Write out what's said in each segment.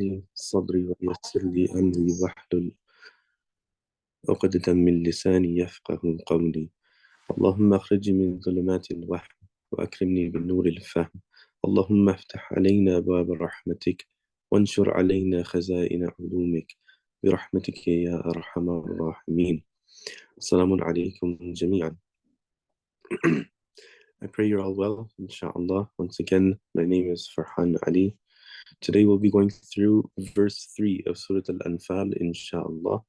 لي صدري ويسر لي أمري واحلل عقدة من لساني يفقه قولي. اللهم أخرجني من ظلمات الوهم وأكرمني بالنور الفهم. اللهم افتح علينا باب رحمتك وانشر علينا خزائن علومك برحمتك يا أرحم الراحمين. السلام عليكم جميعا. I pray you're all well, inshallah. Once again, my name is Farhan Ali. Today we'll be going through verse 3 of Surah Al-Anfal, inshallah.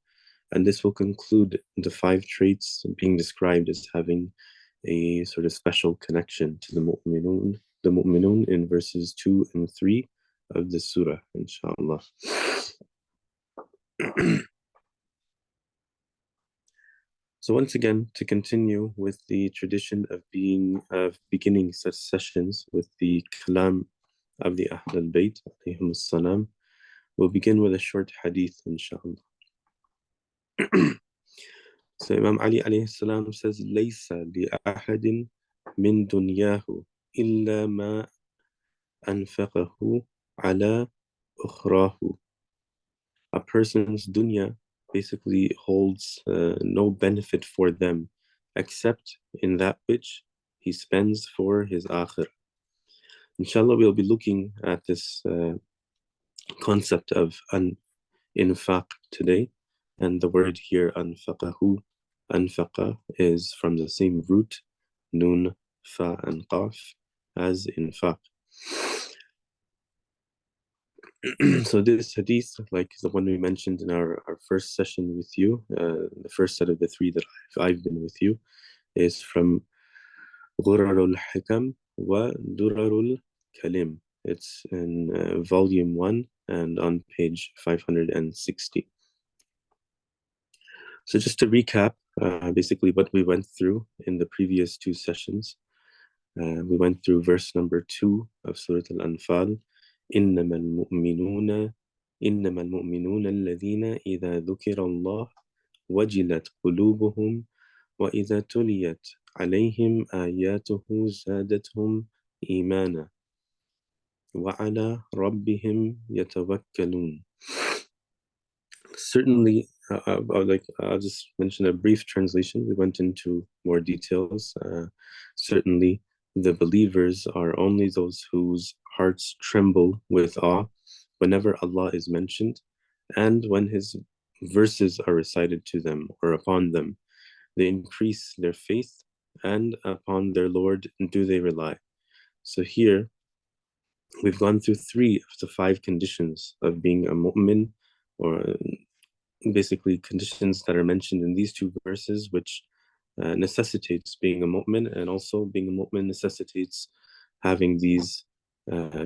And this will conclude the 5 traits being described as having a sort of special connection to the mu'minun in verses 2 and 3 of the surah, inshallah. So once again, to continue with the tradition of beginning such sessions with the kalam of the Ahl al-Bayt, alayhim as-salam, we'll begin with a short hadith, inshallah. So Imam Ali alayhi salam says, لَيْسَ لِأَحَدٍ مِّن دُنْيَاهُ إِلَّا مَا أَنْفَقَهُ عَلَى أُخْرَاهُ. A person's dunya basically holds no benefit for them except in that which he spends for his akhir. Inshallah, we'll be looking at this concept of infaq today, and the word here anfaqahu, anfaqa, is from the same root, nun, fa, and qaf, as infaq. So this hadith, like the one we mentioned in our first session with you, the first set of the 3 that I've been with you, is from Ghurarul Hikam wa Durarul Kalim. It's in volume 1 and on page 560. So just to recap, basically what we went through in the previous 2 sessions, we went through verse number 2 of Surah Al-Anfal. إنما المؤمنون الذين إذا ذكر الله وجلت قلوبهم وإذا تليت عليهم آياته زادتهم إيمانا وعلى ربهم يتوكلون. Certainly, I'll just mention a brief translation. We went into more details. Certainly, the believers are only those whose hearts tremble with awe whenever Allah is mentioned, and when His verses are recited to them or upon them. They increase their faith, and upon their Lord do they rely. So here, we've gone through 3 of the 5 conditions of being a mu'min, or basically conditions that are mentioned in these 2 verses, which necessitates being a mu'min, and also being a mu'min necessitates having these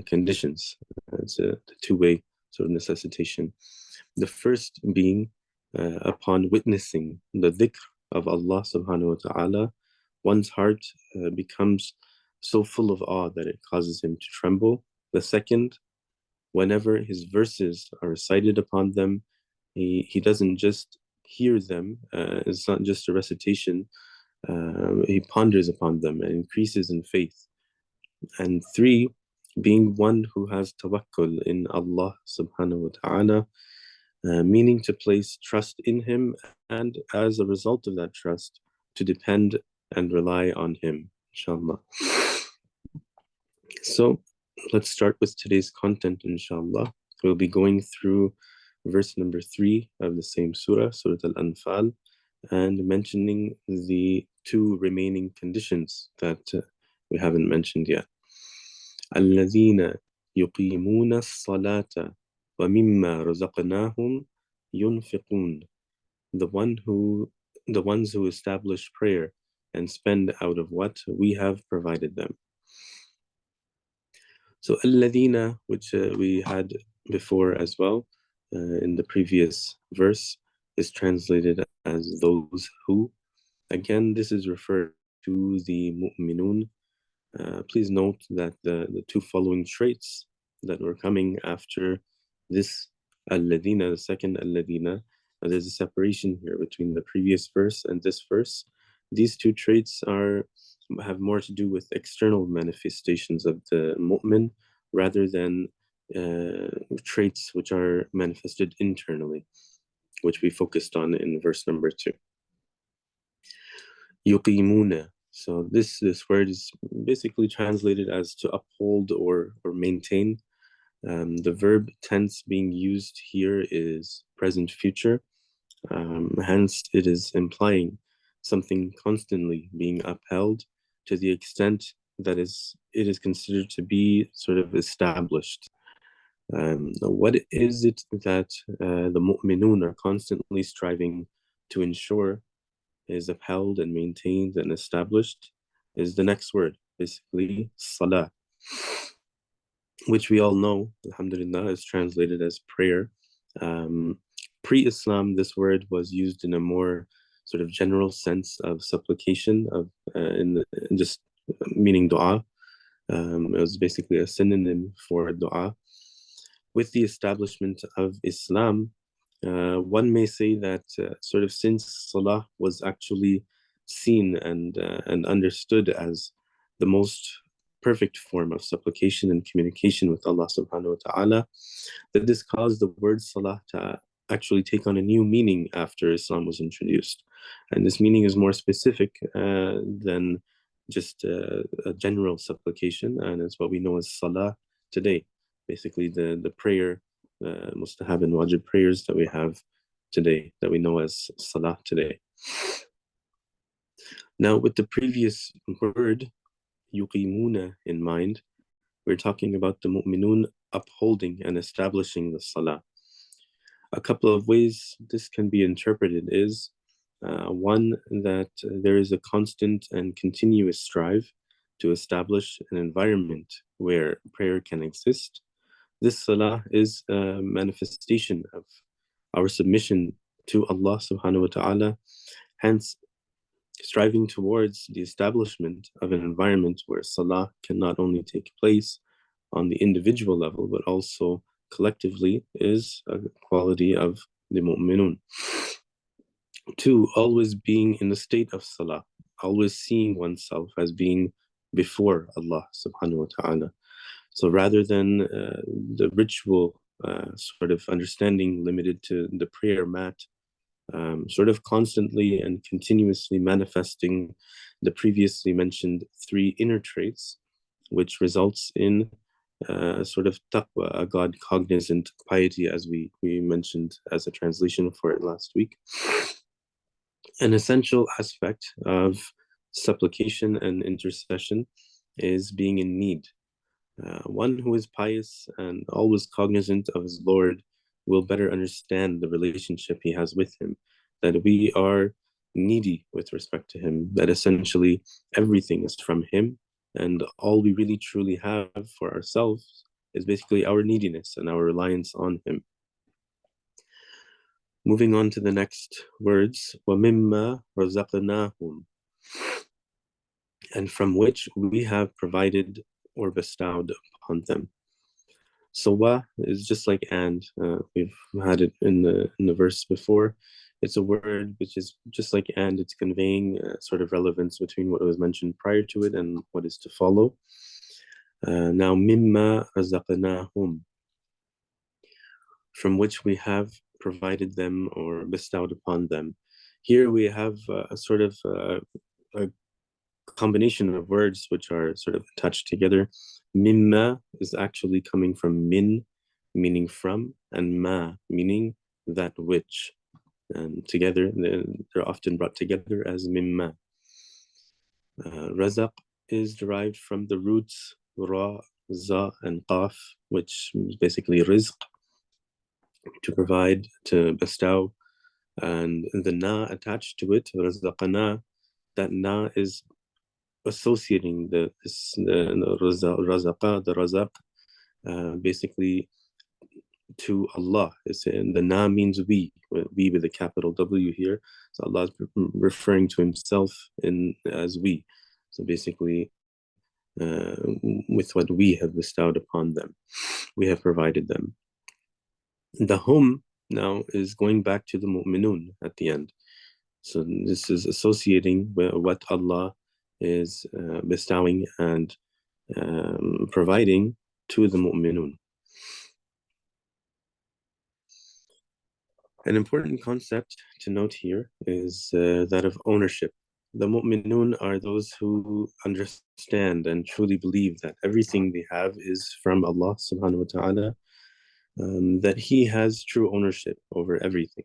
conditions. It's a 2-way sort of necessitation. The first being upon witnessing the dhikr of Allah subhanahu wa ta'ala, one's heart becomes so full of awe that it causes him to tremble. The second, whenever his verses are recited upon them, he doesn't just hear them, it's not just a recitation, he ponders upon them and increases in faith. And 3, being one who has tawakkul in Allah subhanahu wa ta'ala, meaning to place trust in Him, and as a result of that trust, to depend and rely on Him, inshallah. So let's start with today's content, inshallah. We'll be going through verse number 3 of the same surah, Surah Al-Anfal, and mentioning the 2 remaining conditions that we haven't mentioned yet. الذين يقيمون الصلاة ومما رزقناهم ينفقون. The ones who establish prayer and spend out of what we have provided them. So الذين, which we had before as well, in the previous verse, is translated as those who. Again, this is referred to the mu'minun. Please note that the 2 following traits that were coming after this alladina, the second alladina, there's a separation here between the previous verse and this verse. These 2 traits have more to do with external manifestations of the mu'min rather than traits which are manifested internally, which we focused on in verse number 2. يقيمون. So this word is basically translated as to uphold or maintain. The verb tense being used here is present future. Hence, it is implying something constantly being upheld to the extent that it is considered to be sort of established. What is it that the mu'minun are constantly striving to ensure is upheld and maintained and established is the next word, basically salah, which we all know, alhamdulillah, is translated as prayer. Pre-Islam, this word was used in a more sort of general sense of supplication, of in just meaning dua. It was basically a synonym for dua. With the establishment of Islam, one may say that sort of since salah was actually seen and understood as the most perfect form of supplication and communication with Allah subhanahu wa ta'ala, that this caused the word salah to actually take on a new meaning after Islam was introduced. And this meaning is more specific than just a general supplication, and it's what we know as salah today. Basically, the prayer, mustahab and wajib prayers that we have today, that we know as salah today. Now, with the previous word, yuqimuna, in mind, we're talking about the mu'minun upholding and establishing the salah. A couple of ways this can be interpreted is one, that there is a constant and continuous strive to establish an environment where prayer can exist. This salah is a manifestation of our submission to Allah subhanahu wa ta'ala, hence striving towards the establishment of an environment where salah can not only take place on the individual level, but also collectively is a quality of the mu'minun. Two, always being in the state of salah, always seeing oneself as being before Allah subhanahu wa ta'ala. So rather than the ritual sort of understanding limited to the prayer mat, sort of constantly and continuously manifesting the previously mentioned three inner traits, which results in sort of taqwa, a God cognizant piety, as we mentioned as a translation for it last week. An essential aspect of supplication and intercession is being in need. One who is pious and always cognizant of his Lord will better understand the relationship he has with him, that we are needy with respect to him, that essentially everything is from him, and all we really truly have for ourselves is basically our neediness and our reliance on him. Moving on to the next words, وَمِمَّا رَزَقْنَاهُمْ, and from which we have provided or bestowed upon them. So wa is just like and. We've had it in the verse before. It's a word which is just like and. It's conveying sort of relevance between what was mentioned prior to it and what is to follow. Now, mimma razaqnahum, from which we have provided them or bestowed upon them. Here we have a sort of a combination of words which are sort of attached together. Mimma is actually coming from min, meaning from, and ma, meaning that which. And together, they're often brought together as mimma. Razaq is derived from the roots ra, za, and qaf, which is basically rizq, to provide, to bestow. And the na attached to it, razaqana, that na is associating the razaq, basically to Allah. The na means we with a capital W here. So Allah is referring to himself as we. So basically, with what we have bestowed upon them, we have provided them. The hum now is going back to the mu'minun at the end. So this is associating with what Allah is bestowing and providing to the mu'minun. An important concept to note here is that of ownership. The mu'minun are those who understand and truly believe that everything they have is from Allah subhanahu wa ta'ala, that He has true ownership over everything.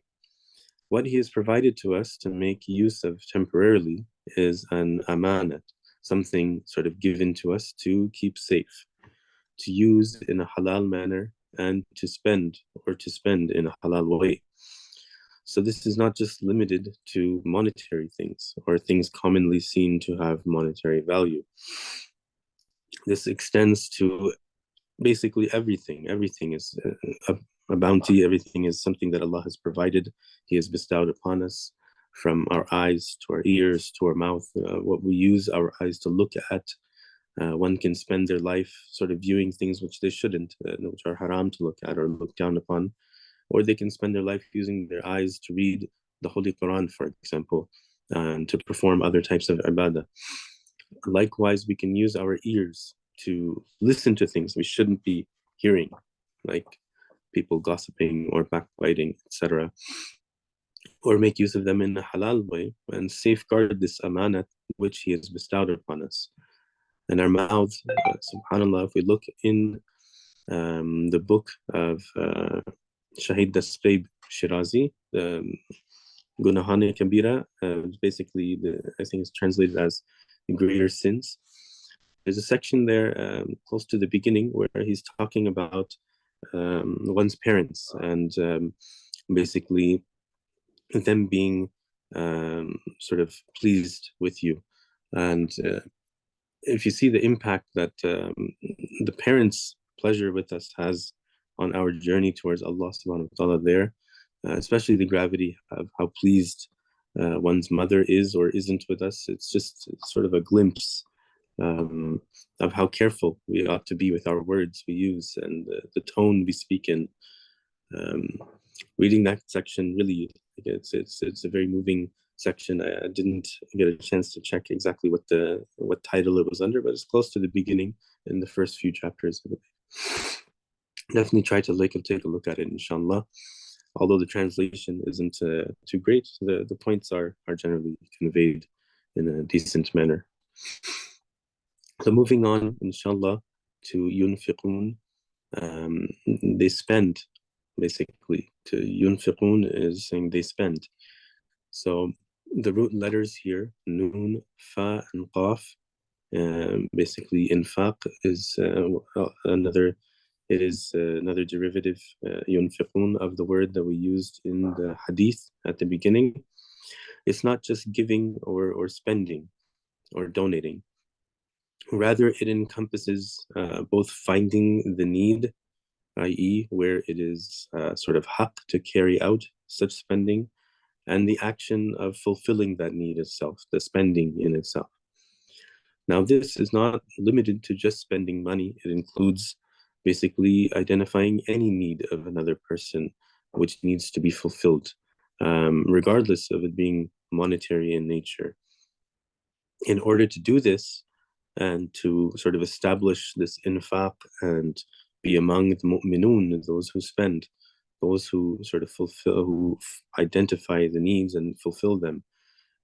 What He has provided to us to make use of temporarily is an amanat, something sort of given to us to keep safe, to use in a halal manner, and to spend in a halal way. So this is not just limited to monetary things or things commonly seen to have monetary value. This extends to basically everything. Everything is a bounty. Everything is something that Allah has provided. He has bestowed upon us, from our eyes to our ears to our mouth, what we use our eyes to look at. One can spend their life sort of viewing things which they shouldn't, which are haram to look at or look down upon, or they can spend their life using their eyes to read the Holy Quran, for example, and to perform other types of ibadah. Likewise, we can use our ears to listen to things we shouldn't be hearing, like people gossiping or backbiting, etc., or make use of them in a halal way and safeguard this amanat which He has bestowed upon us. And our mouths, subhanAllah, if we look in the book of Shahid Dasbib Shirazi, Gunahane Kabira, basically, I think it's translated as greater sins. There's a section there close to the beginning where he's talking about one's parents and basically them being sort of pleased with you. And if you see the impact that the parents' pleasure with us has on our journey towards Allah subhanahu wa ta'ala there, especially the gravity of how pleased one's mother is or isn't with us, it's just sort of a glimpse of how careful we ought to be with our words we use and the tone we speak in. Reading that section, really, it's a very moving section. I didn't get a chance to check exactly what title it was under, but it's close to the beginning in the first few chapters of it. Definitely try to take a look at it, inshallah. Although the translation isn't too great, the points are generally conveyed in a decent manner. So moving on, inshallah, to yunfiqun, they spend, basically. To yunfiqun is saying they spend. So the root letters here, nun, fa, and qaf, basically infaq is another derivative, yunfiqun, of the word that we used in the hadith at the beginning. It's not just giving or spending or donating. Rather, it encompasses both finding the need, i.e., where it is sort of haq to carry out such spending, and the action of fulfilling that need itself, the spending in itself. Now, this is not limited to just spending money. It includes basically identifying any need of another person which needs to be fulfilled, regardless of it being monetary in nature. In order to do this and to sort of establish this infaq and be among the mu'minun, those who spend, those who sort of fulfill, who identify the needs and fulfill them.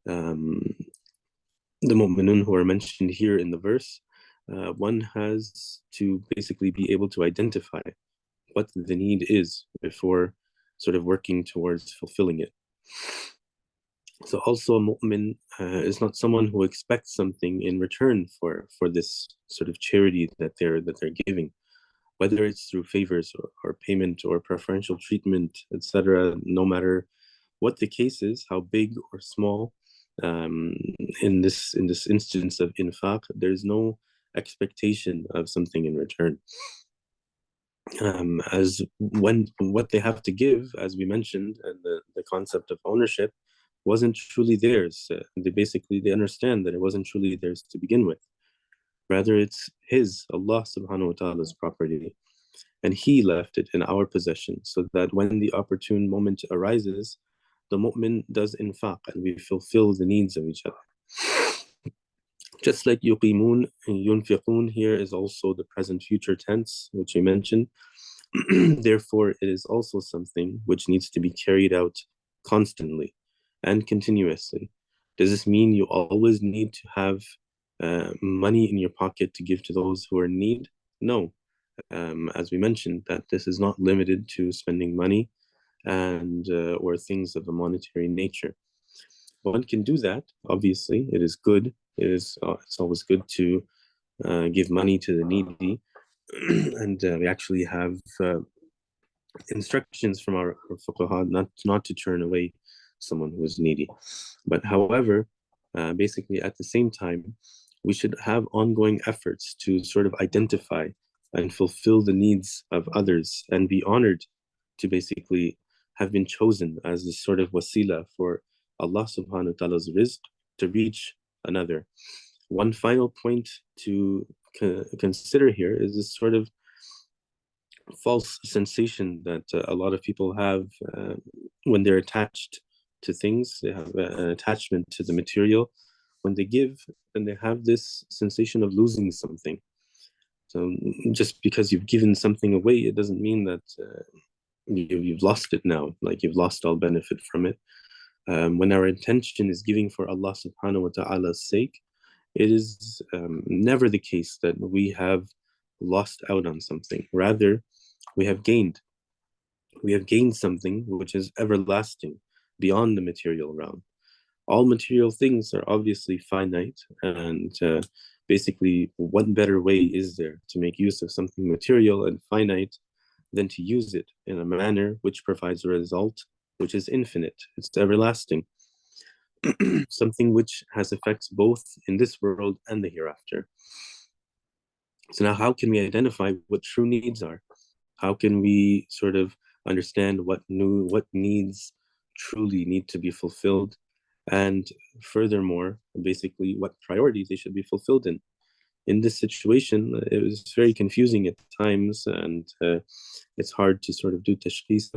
The mu'minun who are mentioned here in the verse, one has to basically be able to identify what the need is before sort of working towards fulfilling it. So also a mu'min is not someone who expects something in return for this sort of charity that they're giving, whether it's through favors or payment or preferential treatment, etc. No matter what the case is, how big or small, in this instance of infaq, there's no expectation of something in return. As when what they have to give, as we mentioned, and the concept of ownership wasn't truly theirs. They understand that it wasn't truly theirs to begin with. Rather, it's His, Allah subhanahu wa ta'ala's property. And He left it in our possession so that when the opportune moment arises, the mu'min does infaq and we fulfill the needs of each other. Just like yuqimun and yunfiqun here is also the present future tense, which we mentioned. Therefore, it is also something which needs to be carried out constantly and continuously. Does this mean you always need to have money in your pocket to give to those who are in need? No. As we mentioned, that this is not limited to spending money and or things of a monetary nature. One can do that. Obviously, it is good. It's always good to give money to the needy, and we actually have instructions from our fuqaha not to turn away someone who is needy. But however, basically at the same time, we should have ongoing efforts to sort of identify and fulfill the needs of others and be honored to basically have been chosen as this sort of wasila for Allah subhanahu wa ta'ala's rizq to reach another. One final point to consider here is this sort of false sensation that a lot of people have when they're attached to things. They have an attachment to the material. When they give, then they have this sensation of losing something. So just because you've given something away, it doesn't mean that you've lost it now, like you've lost all benefit from it. When our intention is giving for Allah subhanahu wa ta'ala's sake, it is never the case that we have lost out on something. Rather, we have gained. We have gained something which is everlasting beyond the material realm. All material things are obviously finite, and basically, what better way is there to make use of something material and finite than to use it in a manner which provides a result which is infinite, it's everlasting, something which has effects both in this world and the hereafter. So now how can we identify what true needs are? How can we sort of understand what needs truly need to be fulfilled? And furthermore, basically what priorities they should be fulfilled in. In this situation, it was very confusing at times, and it's hard to sort of do tashkhis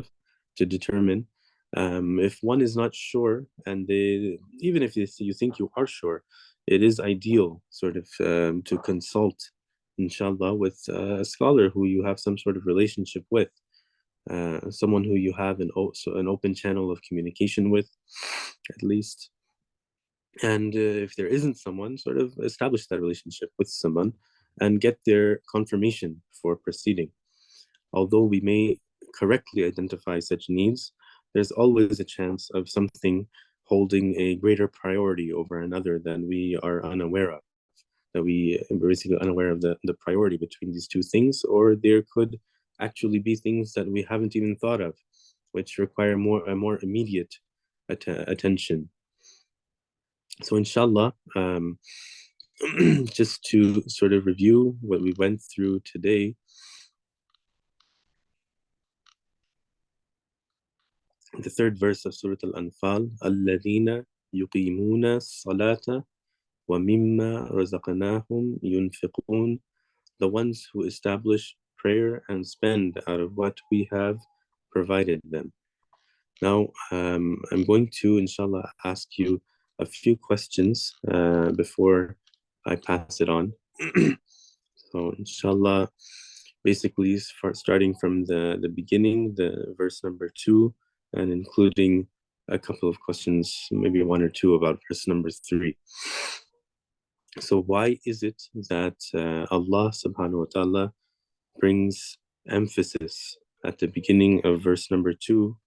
to determine. If one is not sure, and even if you think you are sure, it is ideal sort of to consult, inshallah, with a scholar who you have some sort of relationship with, someone who you have an open channel of communication with, at least. And if there isn't someone, sort of establish that relationship with someone and get their confirmation for proceeding. Although we may correctly identify such needs, there's always a chance of something holding a greater priority over another than we are unaware of, that we are basically unaware of the priority between these two things, or there could actually be things that we haven't even thought of, which require a more immediate attention. So inshallah, just to sort of review what we went through today, the third verse of Surah Al-Anfal, الَّذِينَ يُقِيمُونَ الصَّلَاةَ وَمِمَّا رَزَقْنَاهُمْ يُنْفِقُونَ, the ones who establish prayer and spend out of what we have provided them. Now, I'm going to, inshallah, ask you a few questions before I pass it on. So, inshallah, basically, starting from the beginning, the verse number 2, and including a couple of questions, maybe one or two about verse number 3. So, why is it that Allah subhanahu wa ta'ala brings emphasis at the beginning of verse number 2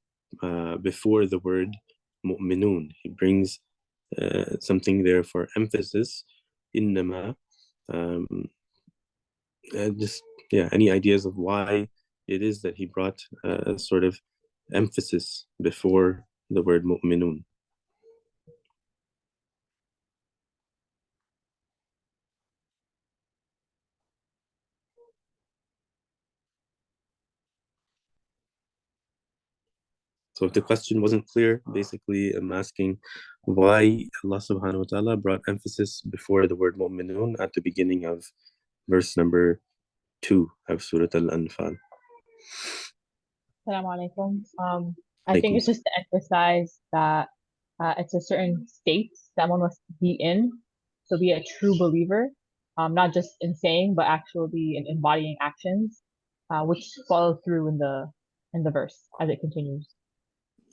before the word mu'minun? He brings something there for emphasis, innama. Just, yeah, any ideas of why it is that he brought a sort of emphasis before the word mu'minun? So if the question wasn't clear, basically I'm asking why Allah subhanahu wa ta'ala brought emphasis before the word mu'minun at the beginning of verse number 2 of Surah Al-Anfal. Assalamu alaikum. I think it's just to emphasize that it's a certain state that one must be in to be a true believer, not just in saying, but actually in embodying actions. which follow through in the verse as it continues.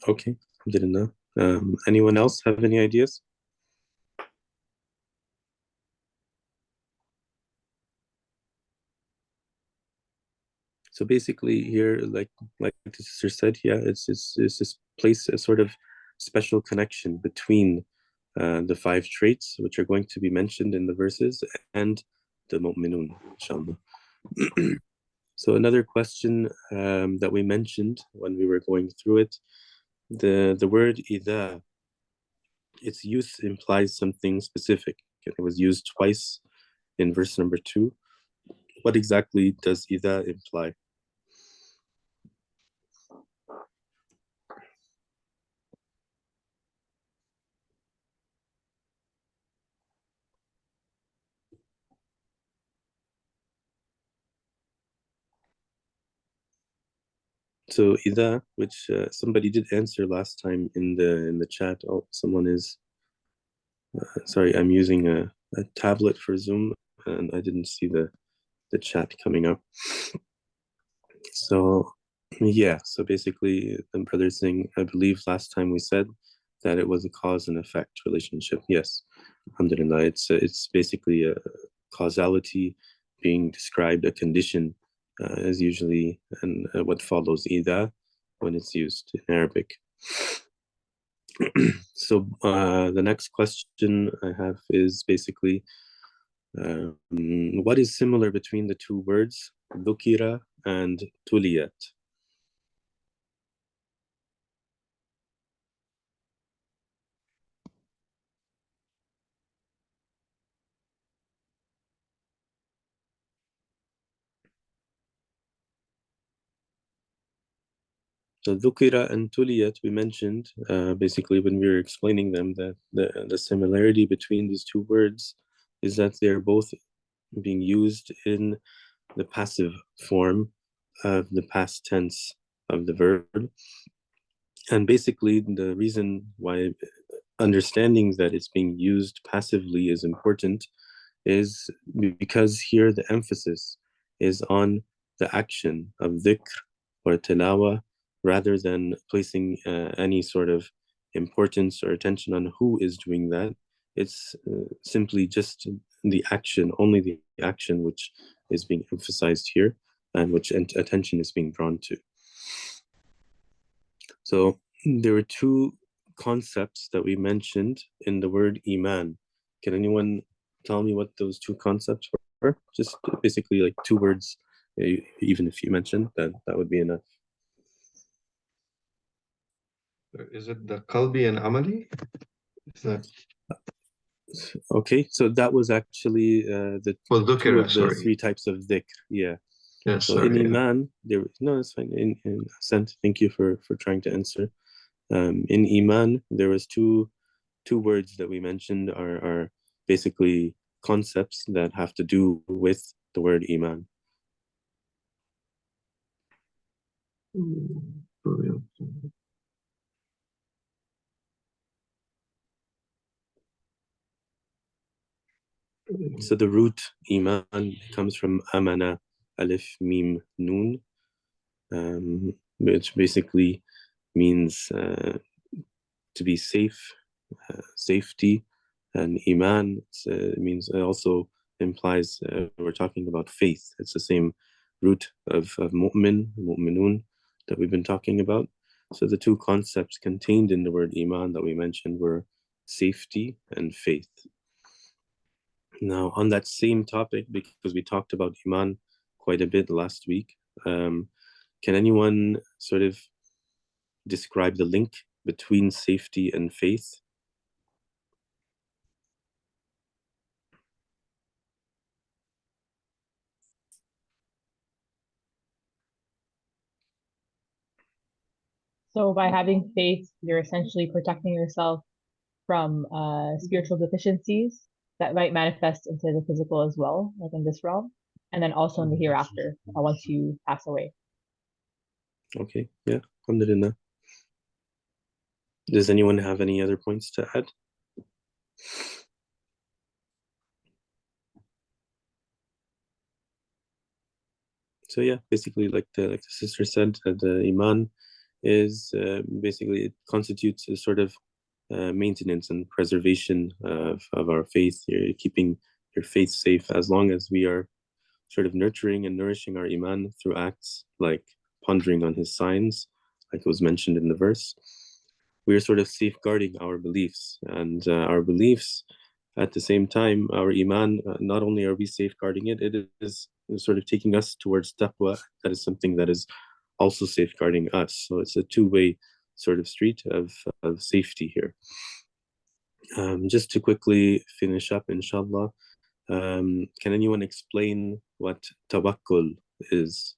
Okay, didn't know. Anyone else have any ideas? So basically here, like the sister said, yeah, it's this place, a sort of special connection between the five traits which are going to be mentioned in the verses and the mu'minun, inshallah. So another question that we mentioned when we were going through it, the word idha, its use implies something specific. It was used twice in verse number 2. What exactly does idha imply? So idha, which somebody did answer last time in the chat. Oh, someone is sorry. I'm using a tablet for Zoom, and I didn't see the chat coming up. So yeah. So basically, the brother's saying, I believe last time we said that it was a cause and effect relationship. Yes, alhamdulillah. It's basically a causality being described, a condition is usually and what follows idha when it's used in Arabic. So the next question I have is basically what is similar between the two words dhukira and tuliyat? So dhukira and tuliyat we mentioned basically when we were explaining them that the similarity between these two words is that they're both being used in the passive form of the past tense of the verb. And basically, the reason why understanding that it's being used passively is important is because here the emphasis is on the action of dhikr or tilawa rather than placing any sort of importance or attention on who is doing that. It's simply just the action, only the action which is being emphasized here and which attention is being drawn to. So there were two concepts that we mentioned in the word iman. Can anyone tell me what those two concepts were? Just basically like two words, even if you mentioned that, that would be enough. Is it the qalbi and amali? Is that okay? So that was actually the two of the three types of dhikr. Yeah. Yes, so in iman, there no, it's fine. In Ascent, thank you for trying to answer. In iman, there was two words that we mentioned are basically concepts that have to do with the word iman. So the root iman comes from amana, alif, mim, nun, which basically means to be safe, safety, and iman means it also implies we're talking about faith. It's the same root of mu'min, mu'minun that we've been talking about. So the two concepts contained in the word iman that we mentioned were safety and faith. Now, on that same topic, because we talked about iman quite a bit last week, can anyone sort of describe the link between safety and faith? So by having faith, you're essentially protecting yourself from spiritual deficiencies that might manifest into the physical as well, like in this realm, and then also in the hereafter, once you pass away. Okay, yeah, alhamdulillah. Does anyone have any other points to add? So yeah, basically, like the sister said, the iman is basically it constitutes a sort of maintenance and preservation of our faith. You're keeping your faith safe as long as we are sort of nurturing and nourishing our iman through acts like pondering on his signs, like it was mentioned in the verse. We are sort of safeguarding our beliefs, and our beliefs at the same time, our iman, not only are we safeguarding it, it is sort of taking us towards taqwa. That is something that is also safeguarding us. So it's a two-way sort of street of safety here. Just to quickly finish up, inshallah, can anyone explain what tawakkul is?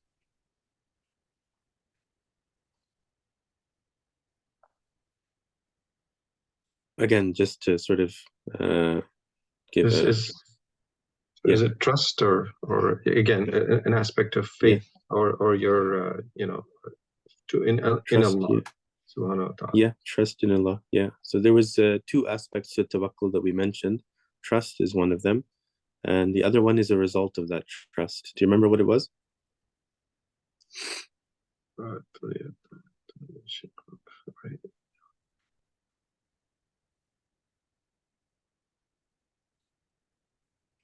Again, just to sort of give Is a is yeah, is it trust or again an aspect of yeah, faith or your to in trust Allah you. subhanahu wa ta'ala? Yeah, trust in Allah. Yeah. So there was two aspects to tawakkul that we mentioned. Trust is one of them, and the other one is a result of that trust. Do you remember what it was? Right.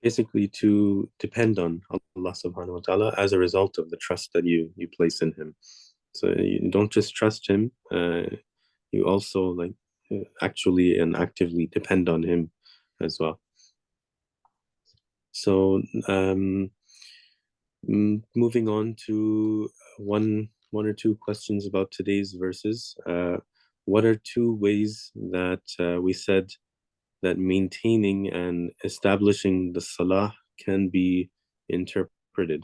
Basically, to depend on Allah subhanahu wa ta'ala as a result of the trust that you place in Him. So you don't just trust Him, you also like actually and actively depend on Him as well. So moving on to one or two questions about today's verses. What are two ways that we said that maintaining and establishing the salah can be interpreted?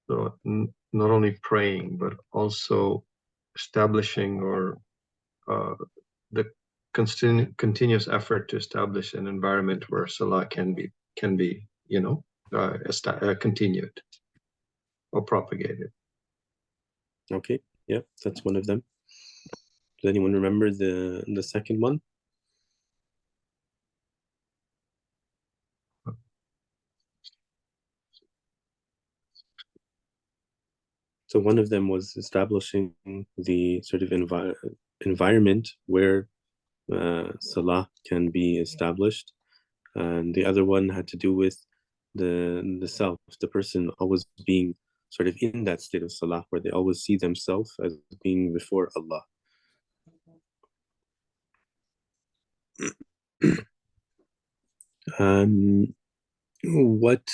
So not only praying, but also establishing or the continuous effort to establish an environment where Salah can be continued or propagated. Okay, yeah, that's one of them. Does anyone remember the second one? So one of them was establishing the sort of environment where Salah can be established, and the other one had to do with the self, the person always being sort of in that state of Salah, where they always see themselves as being before Allah. What?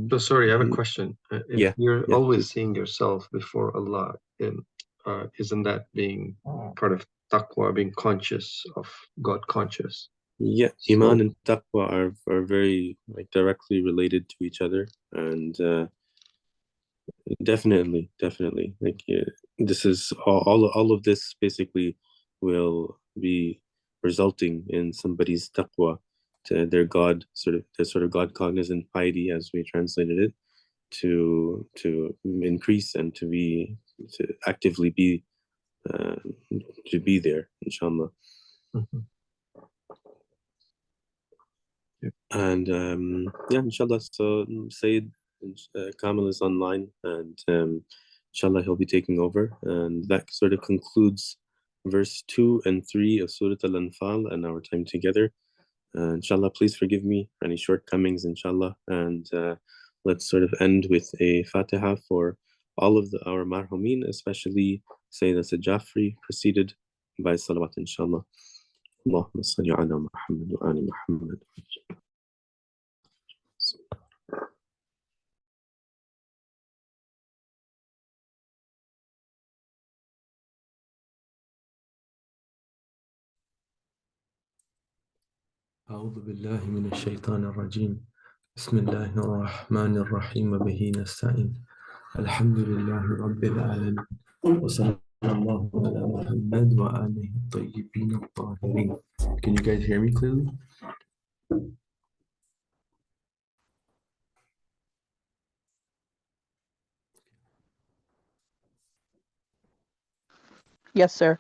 So sorry, I have a question. If Yeah, you're yeah, always please. seeing yourself before Allah, isn't that being part of taqwa, being conscious of God conscious? Yeah, Iman So and Taqwa are very like directly related to each other, and definitely, like this is all of this basically will be resulting in somebody's taqwa, to their sort of God cognizant piety, as we translated it, to increase and to actively be uh, to be there, inshallah. mhm. Yeah. And yeah, inshallah. So Sayyid Kamal is online, and inshallah he'll be taking over. And that sort of concludes verse 2 and 3 of Surah Al-Anfal and our time together. Inshallah, please forgive me for any shortcomings, inshallah. And let's sort of end with a Fatiha for all of our marhumin, especially Sayyid Jafri, preceded by salawat, inshallah. اللهم صل على محمد وآل محمد. أعوذ بالله من الشيطان الرجيم بسم الله الرحمن الرحيم به نستعين الحمد لله رب العالمين وصلى الله على محمد وآله الطيبين الطاهرين. Can you guys hear me clearly? Yes, sir.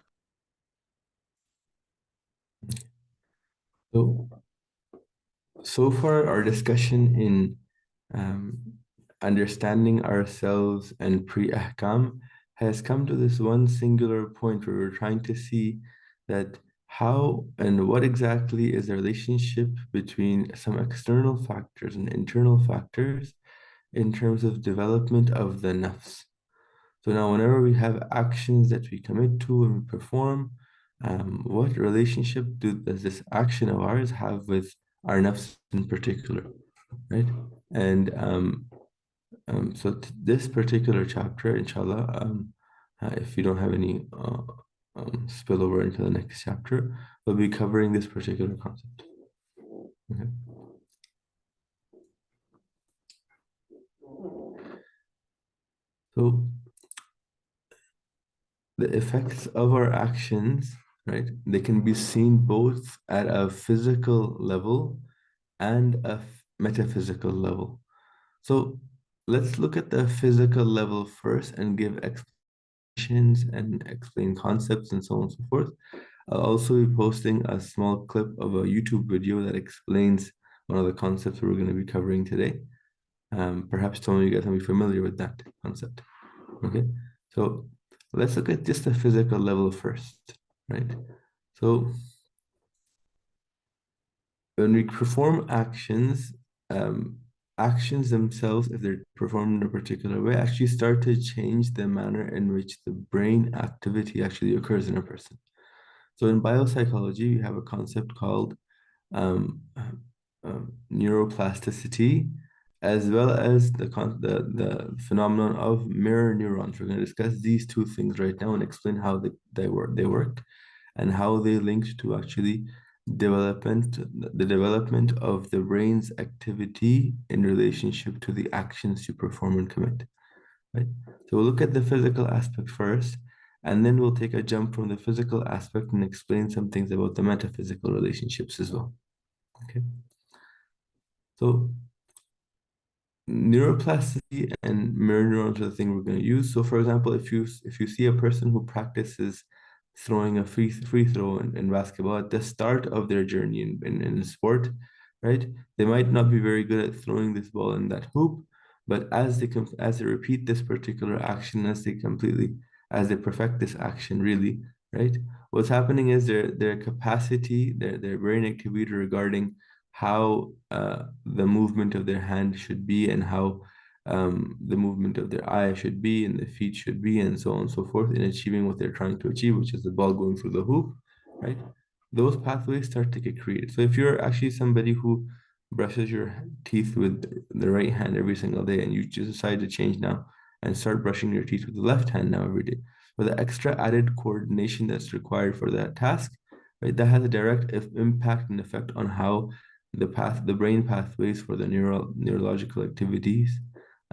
So far, our discussion in understanding ourselves and pre-ahkam has come to this one singular point where we're trying to see that how and what exactly is the relationship between some external factors and internal factors in terms of development of the nafs. So now whenever we have actions that we commit to and we perform, what relationship does this action of ours have with our nafs in particular, right? And so this particular chapter, inshallah, if you don't have any spillover into the next chapter, we'll be covering this particular concept. Okay. So the effects of our actions, right? They can be seen both at a physical level and a metaphysical level. So let's look at the physical level first and give explanations and explain concepts and so on and so forth. I'll also be posting a small clip of a YouTube video that explains one of the concepts we're going to be covering today. Perhaps some of you guys will be familiar with that concept. Okay, so let's look at just the physical level first, right? So when we perform actions, actions themselves, if they're performed in a particular way, actually start to change the manner in which the brain activity actually occurs in a person. So in biopsychology, we have a concept called neuroplasticity, as well as the phenomenon of mirror neurons. We're going to discuss these two things right now and explain how they work and how they link to actually the development of the brain's activity in relationship to the actions you perform and commit. Right? So we'll look at the physical aspect first, and then we'll take a jump from the physical aspect and explain some things about the metaphysical relationships as well. Okay. So neuroplasticity and mirror neurons are the thing we're going to use. So for example, if you see a person who practices throwing a free throw in basketball at the start of their journey in sport, right? They might not be very good at throwing this ball in that hoop, but as they repeat this particular action, as they perfect this action, really, right? What's happening is their capacity, their brain activity regarding how the movement of their hand should be and how the movement of their eye should be and the feet should be and so on and so forth in achieving what they're trying to achieve, which is the ball going through the hoop, right? Those pathways start to get created. So if you're actually somebody who brushes your teeth with the right hand every single day and you just decide to change now and start brushing your teeth with the left hand now every day, with the extra added coordination that's required for that task, right? That has a direct impact and effect on how the brain pathways for the neurological activities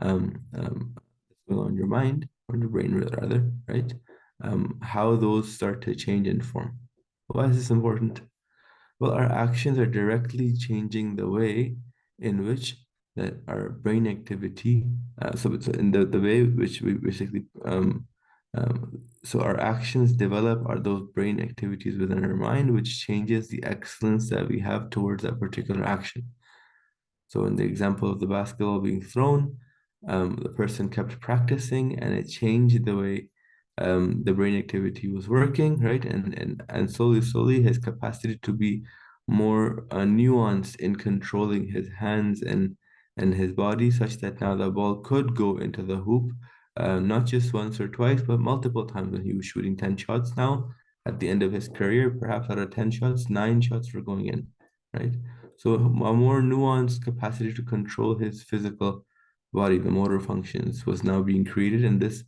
on your mind or your brain rather, right? How those start to change and form. Why is this important? Well, our actions are directly changing the way in which that our brain activity, so it's in the way which we basically, so our actions develop are those brain activities within our mind, which changes the excellence that we have towards that particular action. So in the example of the basketball being thrown, the person kept practicing and it changed the way the brain activity was working, right? And slowly his capacity to be more nuanced in controlling his hands and his body, such that now the ball could go into the hoop, not just once or twice, but multiple times. When he was shooting 10 shots now, at the end of his career, perhaps out of 10 shots, 9 shots were going in, right? So a more nuanced capacity to control his physical body, the motor functions, was now being created, and this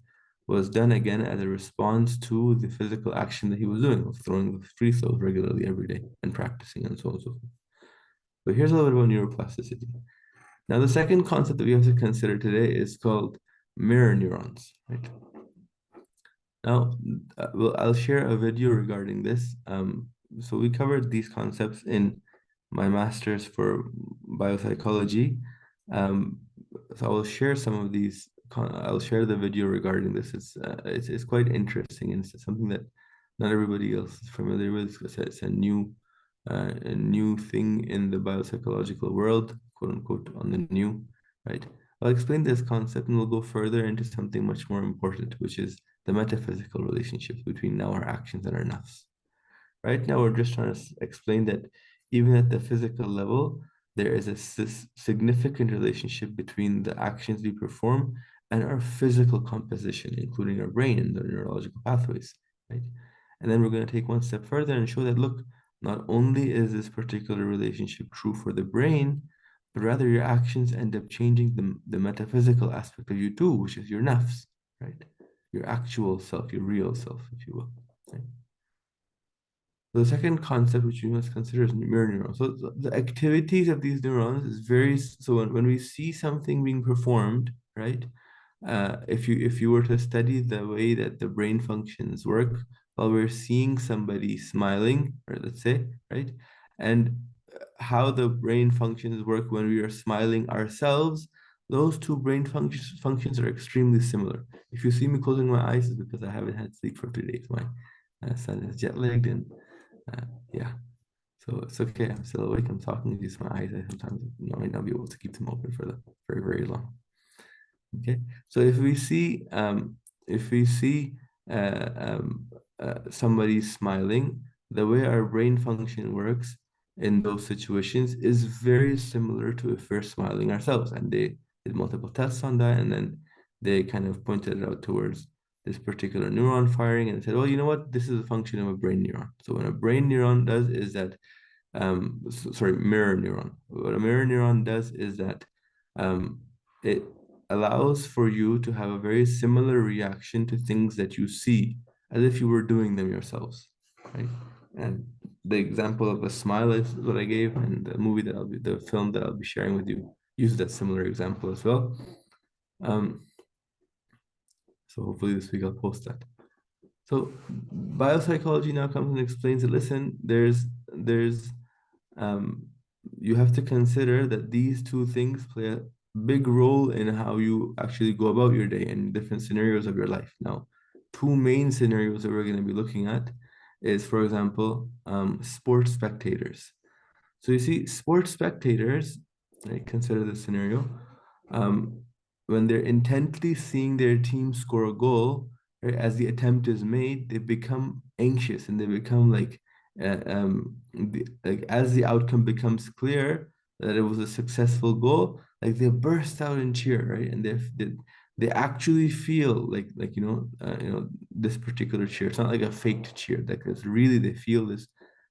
was done again as a response to the physical action that he was doing, of throwing free throws regularly every day and practicing and so on and so forth. But here's a little bit about neuroplasticity. Now, the second concept that we have to consider today is called mirror neurons, right? Now, I'll share a video regarding this. So we covered these concepts in my master's for biopsychology. So I will share some of these. I'll share the video regarding this. It's quite interesting and it's something that not everybody else is familiar with. It's a new thing in the biopsychological world, quote unquote, on the new, right? I'll explain this concept and we'll go further into something much more important, which is the metaphysical relationships between our actions and our nafs. Right now, we're just trying to explain that even at the physical level, there is a significant relationship between the actions we perform and our physical composition, including our brain and the neurological pathways, right? And then we're going to take one step further and show that, look, not only is this particular relationship true for the brain, but rather your actions end up changing the metaphysical aspect of you too, which is your nafs, right? Your actual self, your real self, if you will, right? The second concept which we must consider is mirror neurons. So the activities of these neurons is very, so when we see something being performed, right? If you were to study the way that the brain functions work while we're seeing somebody smiling, or let's say, right? And how the brain functions work when we are smiling ourselves, those two brain functions are extremely similar. If you see me closing my eyes, it's because I haven't had sleep for 3 days. My son is jet lagged and yeah, so it's okay. I'm still awake. I'm talking to you. So my eyes, I sometimes might not be able to keep them open for the very, very long. Okay, so if we see somebody smiling, the way our brain function works in those situations is very similar to if we're smiling ourselves. And they did multiple tests on that, and then they kind of pointed it out towards this particular neuron firing and said, well, you know what? This is a function of a brain neuron. So what a brain neuron does is that, mirror neuron. What a mirror neuron does is that it allows for you to have a very similar reaction to things that you see as if you were doing them yourselves, right? And the example of a smile is what I gave, and the film that I'll be sharing with you uses that similar example as well. So hopefully this week I'll post that. So biopsychology now comes and explains that, listen, you have to consider that these two things play a big role in how you actually go about your day and different scenarios of your life. Now, two main scenarios that we're going to be looking at is, for example, sports spectators. So you see, sports spectators, right, consider this scenario, when they're intently seeing their team score a goal, right, as the attempt is made, they become anxious and they become like, as the outcome becomes clear that it was a successful goal, like they burst out in cheer, right? And they actually feel like this particular cheer. It's not like a faked cheer. Like it's really, they feel this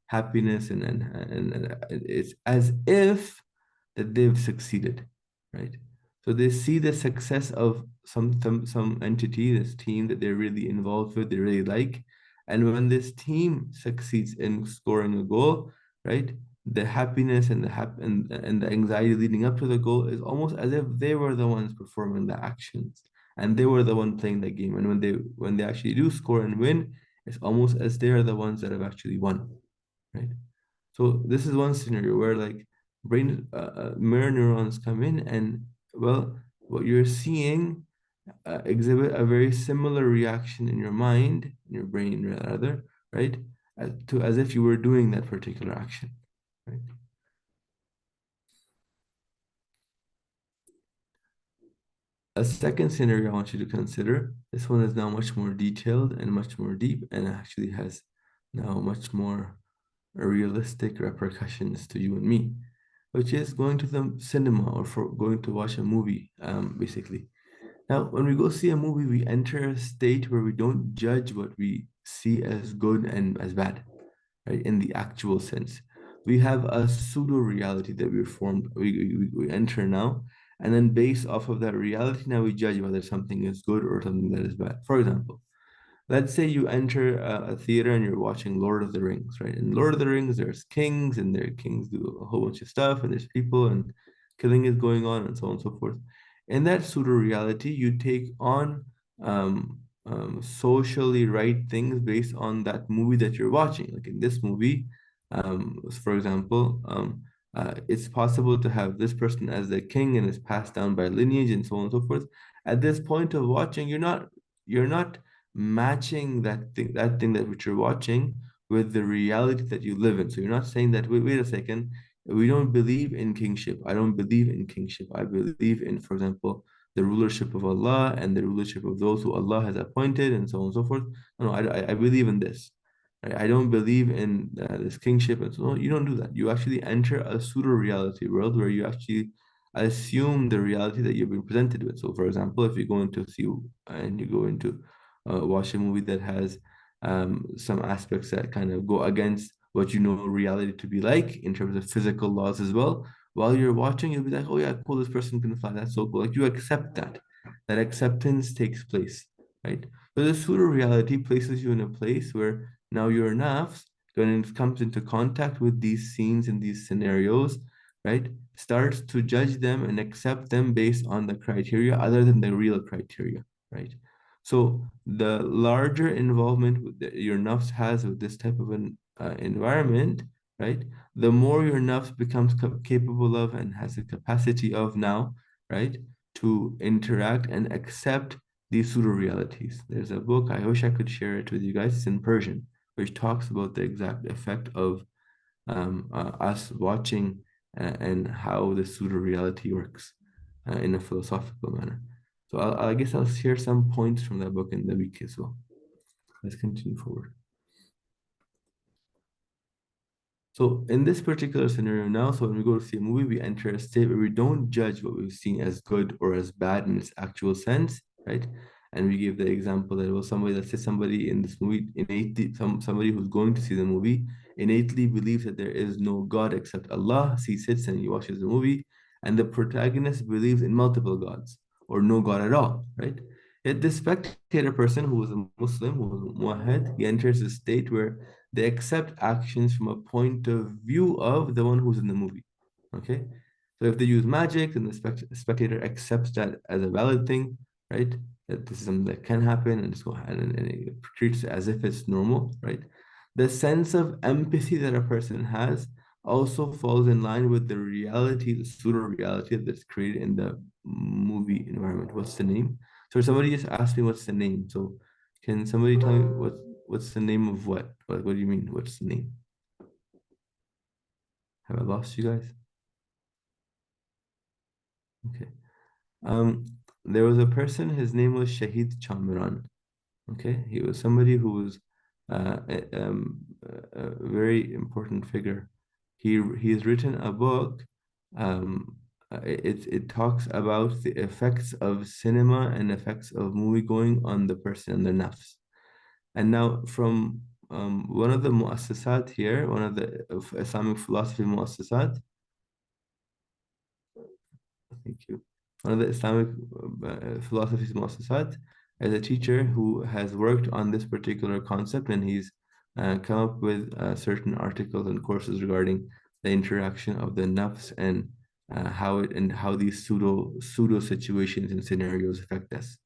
happiness and it's as if that they've succeeded, right? So they see the success of some entity, this team that they're really involved with, they really like. And when this team succeeds in scoring a goal, right, the happiness and the anxiety leading up to the goal is almost as if they were the ones performing the actions and they were the one playing the game. And when they actually do score and win, it's almost as they are the ones that have actually won, right? So this is one scenario where like mirror neurons come in and, well, what you're seeing exhibit a very similar reaction in your mind, in your brain rather, right? As if you were doing that particular action, right? A second scenario I want you to consider, this one is now much more detailed and much more deep and actually has now much more realistic repercussions to you and me, which is going to the cinema or for going to watch a movie, basically. Now, when we go see a movie, we enter a state where we don't judge what we see as good and as bad, right? In the actual sense. We have a pseudo reality that we enter now, and then based off of that reality, now we judge whether something is good or something that is bad. For example, let's say you enter a theater and you're watching Lord of the Rings, right? In Lord of the Rings, there's kings and their kings do a whole bunch of stuff and there's people and killing is going on and so on and so forth. In that pseudo reality, you take on socially right things based on that movie that you're watching. Like in this movie, for example, it's possible to have this person as the king and is passed down by lineage and so on and so forth. At this point of watching, you're not matching that thing that which you're watching with the reality that you live in. So you're not saying that, wait a second, we don't believe in kingship. I don't believe in kingship. I believe in, for example, the rulership of Allah and the rulership of those who Allah has appointed and so on and so forth. No, I believe in this. Right? I don't believe in this kingship and so on. You don't do that. You actually enter a pseudo reality world where you actually assume the reality that you've been presented with. So, for example, if you go into see and you go into watch a movie that has some aspects that kind of go against what you know reality to be like in terms of physical laws as well. While you're watching, you'll be like, oh yeah, cool, this person can fly. That's so cool. Like you accept that. That acceptance takes place, right? But the pseudo reality places you in a place where now your nafs, when it comes into contact with these scenes and these scenarios, right, starts to judge them and accept them based on the criteria other than the real criteria, right? So the larger involvement that your nafs has with this type of an environment, right, the more your nafs becomes capable of and has the capacity of now, right, to interact and accept these pseudo realities. There's a book, I wish I could share it with you guys, it's in Persian, which talks about the exact effect of us watching and how the pseudo reality works in a philosophical manner. So I guess I'll share some points from that book in the week as well. Let's continue forward. So in this particular scenario now, so when we go to see a movie, we enter a state where we don't judge what we've seen as good or as bad in its actual sense, right? And we give the example that, well, somebody, let's say somebody in this movie innately, somebody who's going to see the movie innately believes that there is no God except Allah. So he sits and he watches the movie, and the protagonist believes in multiple gods or no God at all, right? Yet the spectator person who is a Muslim, who is a muwahhid, he enters a state where they accept actions from a point of view of the one who's in the movie. Okay, so if they use magic, then the spectator accepts that as a valid thing, right? That this is something that can happen, and just go ahead and it treats it as if it's normal, right? The sense of empathy that a person has also falls in line with the reality, the pseudo reality that's created in the movie environment. What's the name? So somebody just asked me what's the name. So can somebody tell me what's the name of what? Like, what do you mean? What's the name? Have I lost you guys? Okay. There was a person, his name was Shahid Chamran. Okay, he was somebody who was a very important figure. He has written a book. It talks about the effects of cinema and effects of movie going on the person and their nafs. And now from one of the muassasat here, one of the Islamic philosophy muassasat, thank you. One of the Islamic philosophy muassasat, as a teacher who has worked on this particular concept, and he's come up with certain articles and courses regarding the interaction of the nafs and how these pseudo situations and scenarios affect us,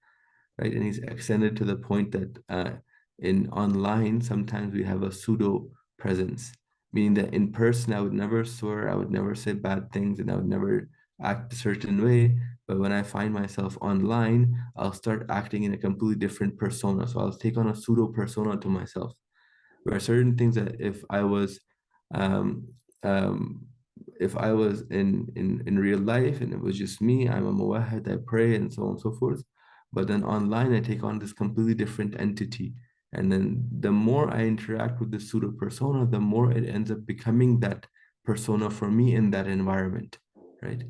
right? And he's extended to the point that in online, sometimes we have a pseudo presence, meaning that in person, I would never swear, I would never say bad things, and I would never act a certain way. But when I find myself online, I'll start acting in a completely different persona. So I'll take on a pseudo persona to myself, where certain things that um, um, if I was in real life and it was just me, I'm a muwahhid, I pray and so on and so forth. But then online, I take on this completely different entity. And then the more I interact with the pseudo persona, the more it ends up becoming that persona for me in that environment, right?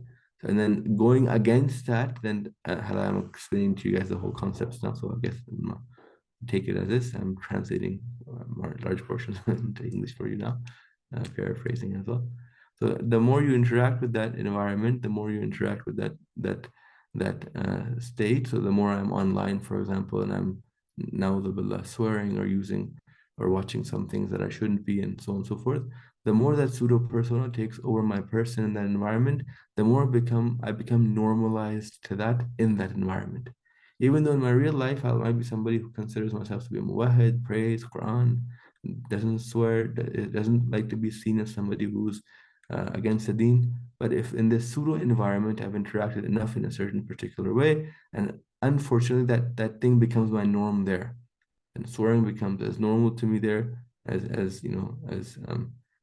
And then going against that, then I'm explaining to you guys the whole concepts now. So I guess take it as this. I'm translating large portions into English for you now, paraphrasing as well. So the more you interact with that environment, the more you interact with that state. So the more I'm online, for example, and I'm now the swearing or using or watching some things that I shouldn't be, and so on and so forth. The more that pseudo persona takes over my person in that environment, the more I become normalized to that in that environment. Even though in my real life, I might be somebody who considers myself to be a muwahhid, prays Quran, doesn't swear, doesn't like to be seen as somebody who's against the deen. But if in this pseudo environment, I've interacted enough in a certain particular way, and unfortunately that thing becomes my norm there. and swearing becomes as normal to me there as you know, as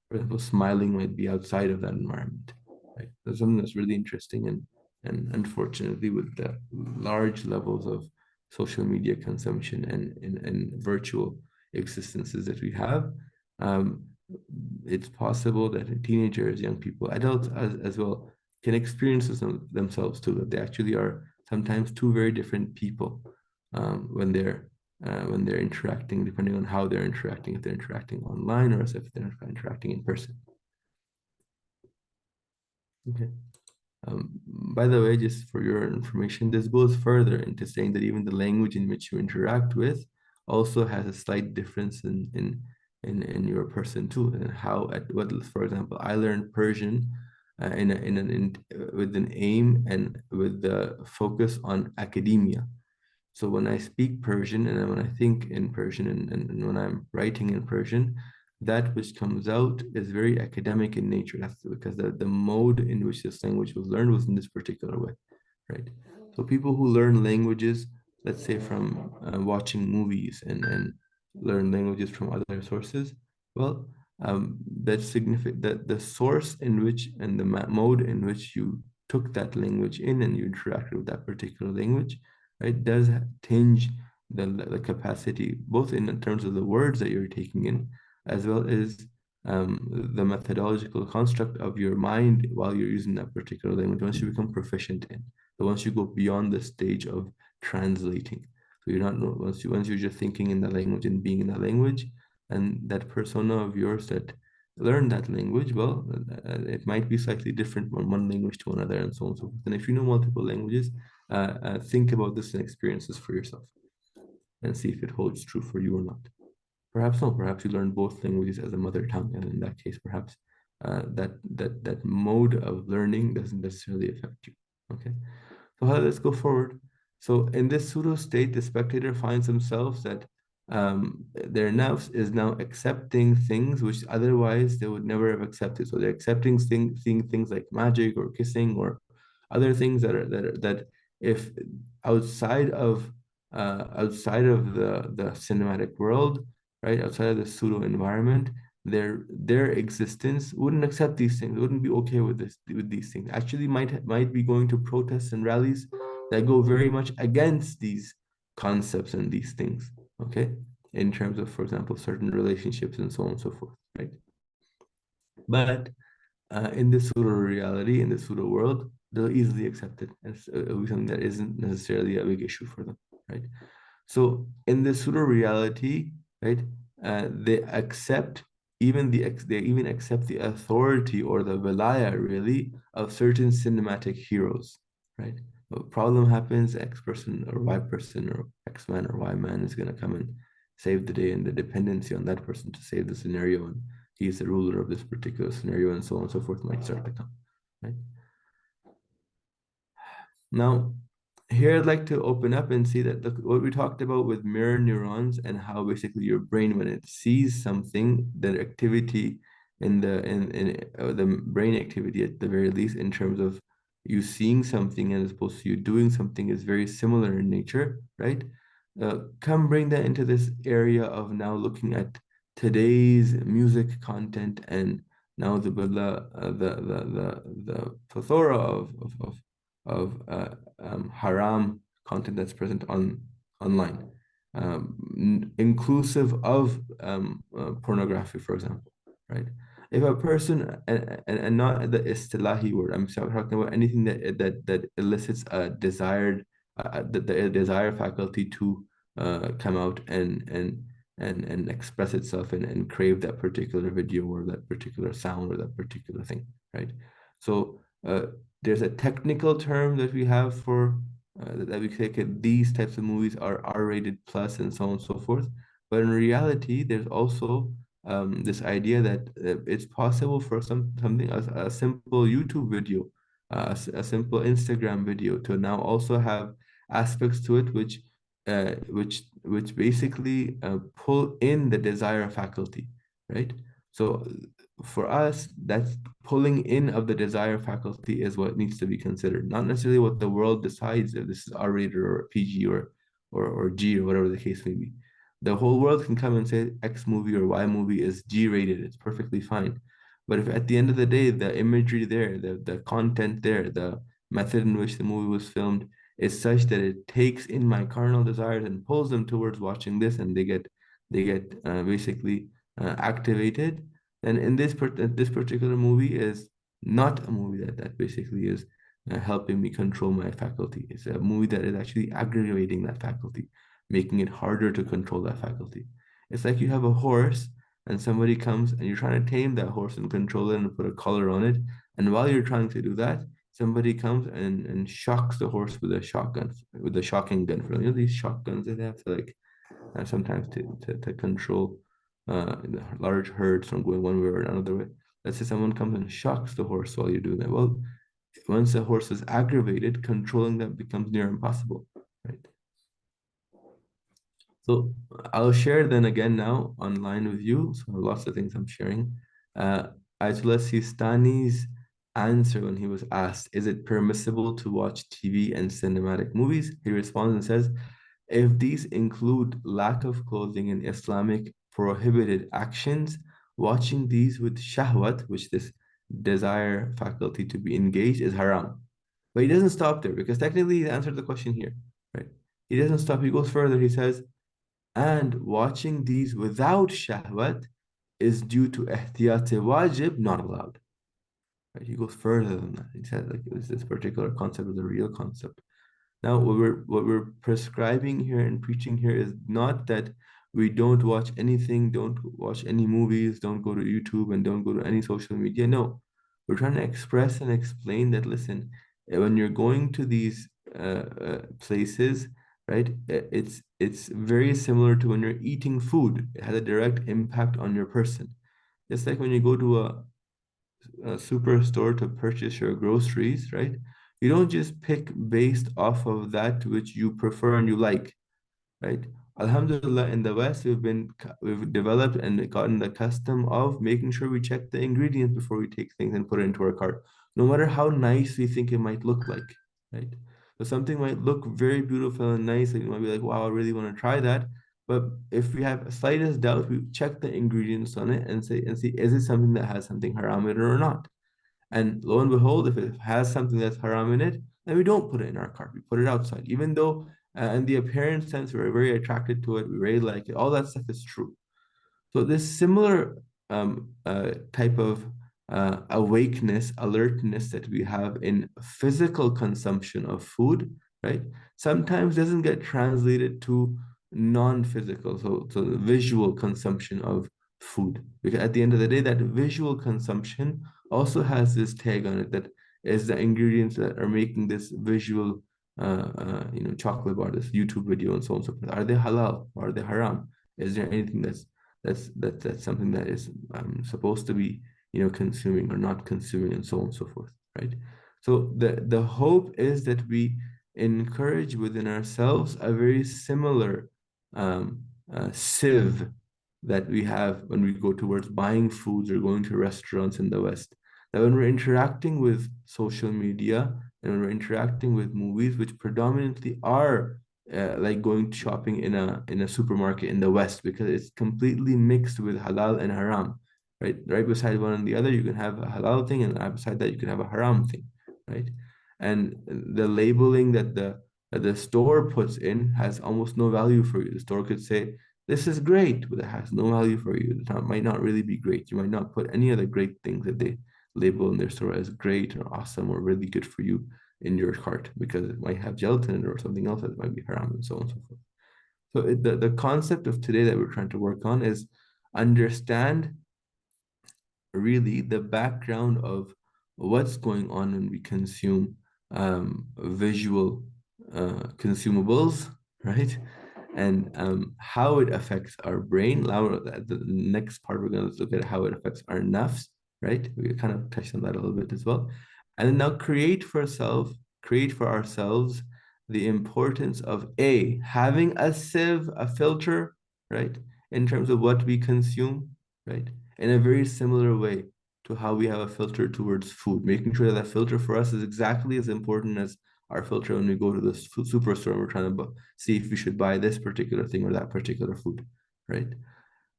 for example, smiling might be outside of that environment, right? That's something that's really interesting, and unfortunately, with the large levels of social media consumption and virtual existences that we have, um, it's possible that teenagers, young people, adults as well, can experience this themselves too, that they actually are sometimes two very different people when they're interacting, depending on how they're interacting, if they're interacting online or if they're interacting in person. Okay. By the way, just for your information, this goes further into saying that even the language in which you interact with also has a slight difference in your person too, and how at what, for example, I learned Persian with an aim and with the focus on academia. So when I speak Persian and when I think in Persian and when I'm writing in Persian, that which comes out is very academic in nature. That's because the mode in which this language was learned was in this particular way, right? So people who learn languages, let's say from watching movies and learn languages from other sources, well, that's significant, that the source in which and the mode in which you took that language in and you interacted with that particular language, right, does tinge the capacity, both in terms of the words that you're taking in, as well as the methodological construct of your mind while you're using that particular language, once you become proficient in. So once you go beyond the stage of translating. So you're not, once you're just thinking in the language and being in that language, and that persona of yours that learn that language, well, it might be slightly different from one language to another and so on and so forth. And if you know multiple languages, think about this and experience this for yourself and see if it holds true for you or not. Perhaps not. Perhaps you learn both languages as a mother tongue, and in that case, perhaps that mode of learning doesn't necessarily affect you. Okay, so let's go forward. So in this pseudo state, the spectator finds themselves that their nafs is now accepting things which otherwise they would never have accepted. So they're accepting seeing things like magic or kissing or other things that if outside of the cinematic world, right, outside of the pseudo environment, their existence wouldn't accept these things, wouldn't be okay with these things. Actually, might be going to protests and rallies that go very much against these concepts and these things. Okay, in terms of, for example, certain relationships and so on and so forth, right? But in this pseudo reality, in this pseudo world, they'll easily accept it as something that isn't necessarily a big issue for them, right? So in this pseudo reality, right, they accept they even accept the authority or the velaya really of certain cinematic heroes, right? A problem happens, X person or Y person or X man or Y man is gonna come and save the day, and the dependency on that person to save the scenario, and he's the ruler of this particular scenario, and so on and so forth might start to come, right? Now, here I'd like to open up and see that what we talked about with mirror neurons and how basically your brain, when it sees something, that activity in the brain activity at the very least, in terms of you seeing something and as opposed to you doing something, is very similar in nature, right? Come bring that into this area of now looking at today's music content and now the plethora of haram content that's present online, inclusive of pornography, for example, right? If a person, and not the istilahi word, I'm talking about anything that elicits a desired, the desire faculty to come out and express itself and crave that particular video or that particular sound or that particular thing, right? So there's a technical term that we have for that we take it, these types of movies are R-rated plus and so on and so forth. But in reality, there's also this idea that it's possible for something a simple YouTube video, a simple Instagram video to now also have aspects to it which basically pull in the desire faculty, right? So for us, that's pulling in of the desire faculty is what needs to be considered, not necessarily what the world decides if this is R-rated or PG or G or whatever the case may be. The whole world can come and say X movie or Y movie is G-rated. It's perfectly fine. But if at the end of the day, the imagery there, the content there, the method in which the movie was filmed is such that it takes in my carnal desires and pulls them towards watching this, and they get basically activated. And in this particular movie is not a movie that basically is helping me control my faculty. It's a movie that is actually aggravating that faculty, making it harder to control that faculty. It's like you have a horse and somebody comes and you're trying to tame that horse and control it and put a collar on it. And while you're trying to do that, somebody comes and shocks the horse with a shotgun, with a shocking gun. You know these shotguns that they have to like sometimes to control large herds from going one way or another way. Let's say someone comes and shocks the horse while you're doing that. Well, once the horse is aggravated, controlling that becomes near impossible, right? So I'll share then again now online with you. So lots of things I'm sharing. Ayatollah Sistani's answer when he was asked, is it permissible to watch TV and cinematic movies? He responds and says, if these include lack of clothing in Islamic prohibited actions, watching these with shahwat, which this desire faculty to be engaged, is haram. But he doesn't stop there because technically he answered the question here, right? He doesn't stop. He goes further. He says, and watching these without shahwat is due to ihtiyat wajib, not allowed. Right? He goes further than that. He said like this particular concept is a real concept. Now, what we're prescribing here and preaching here is not that we don't watch anything, don't watch any movies, don't go to YouTube, and don't go to any social media. No, we're trying to express and explain that, listen, when you're going to these places, right, it's very similar to when you're eating food. It has a direct impact on your person. It's like when you go to a superstore to purchase your groceries, right? You don't just pick based off of that which you prefer and you like, right? Alhamdulillah, in the West, we've developed and gotten the custom of making sure we check the ingredients before we take things and put it into our cart, no matter how nice we think it might look like, right? So something might look very beautiful and nice, and you might be like, wow, I really want to try that. But if we have a slightest doubt, we check the ingredients on it and see, is it something that has something haram in it or not? And lo and behold, if it has something that's haram in it, then we don't put it in our cart. We put it outside, even though in the apparent sense we're very attracted to it, we really like it. All that stuff is true. So this similar type of awakeness, alertness that we have in physical consumption of food, right? Sometimes doesn't get translated to non-physical, so the visual consumption of food. Because at the end of the day, that visual consumption also has this tag on it that is the ingredients that are making this visual chocolate bar, this YouTube video, and so on and so forth. Are they halal or are they haram? Is there anything that's something that is supposed to be consuming or not consuming, and so on and so forth, right? So the hope is that we encourage within ourselves a very similar sieve that we have when we go towards buying foods or going to restaurants in the West. That when we're interacting with social media and when we're interacting with movies, which predominantly are like going shopping in a supermarket in the West, because it's completely mixed with halal and haram, right? Right beside one and the other, you can have a halal thing, and right beside that, you can have a haram thing, right? And the labeling that the store puts in has almost no value for you. The store could say, this is great, but it has no value for you. It might not really be great. You might not put any other great things that they label in their store as great or awesome or really good for you in your cart, because it might have gelatin in it or something else that might be haram, and so on and so forth. So the concept of today that we're trying to work on is understand really the background of what's going on when we consume visual consumables, right? And how it affects our brain. Now, the next part, we're going to look at how it affects our nafs, right? We kind of touched on that a little bit as well. And then now create for ourselves the importance of having a sieve, a filter, right? In terms of what we consume, right? In a very similar way to how we have a filter towards food, making sure that filter for us is exactly as important as our filter when we go to the superstore and we're trying to see if we should buy this particular thing or that particular food, right?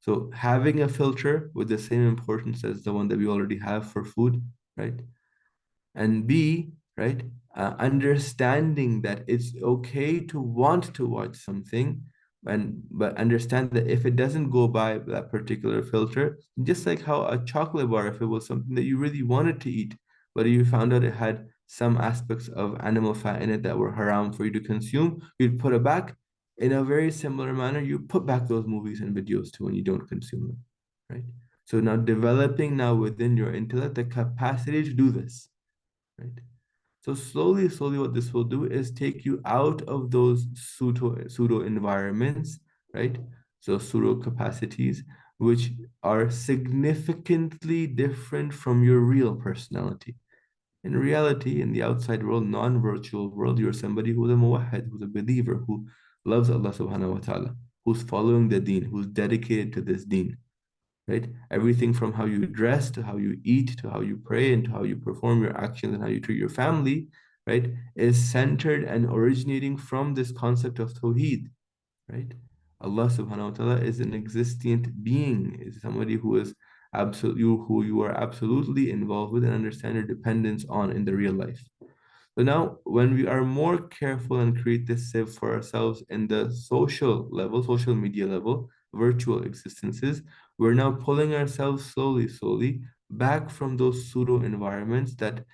So having a filter with the same importance as the one that we already have for food, right? And B, right, understanding that it's okay to want to watch something, but understand that if it doesn't go by that particular filter, just like how a chocolate bar, if it was something that you really wanted to eat, but you found out it had some aspects of animal fat in it that were haram for you to consume, you'd put it back. In a very similar manner, you put back those movies and videos too when you don't consume them, right? So now developing now within your intellect the capacity to do this, right? So slowly, slowly, what this will do is take you out of those pseudo environments, right? So pseudo capacities, which are significantly different from your real personality. In reality, in the outside world, non-virtual world, you're somebody who's a muwahhid, who's a believer, who loves Allah subhanahu wa ta'ala, who's following the deen, who's dedicated to this deen, right? Everything from how you dress to how you eat to how you pray and to how you perform your actions and how you treat your family, right, is centered and originating from this concept of Tawheed, right? Allah subhanahu wa ta'ala is an existent being, is somebody who is who you are absolutely involved with and understand your dependence on in the real life. So now, when we are more careful and create this sieve for ourselves in the social level, social media level, virtual existences, we're now pulling ourselves slowly, slowly back from those pseudo environments that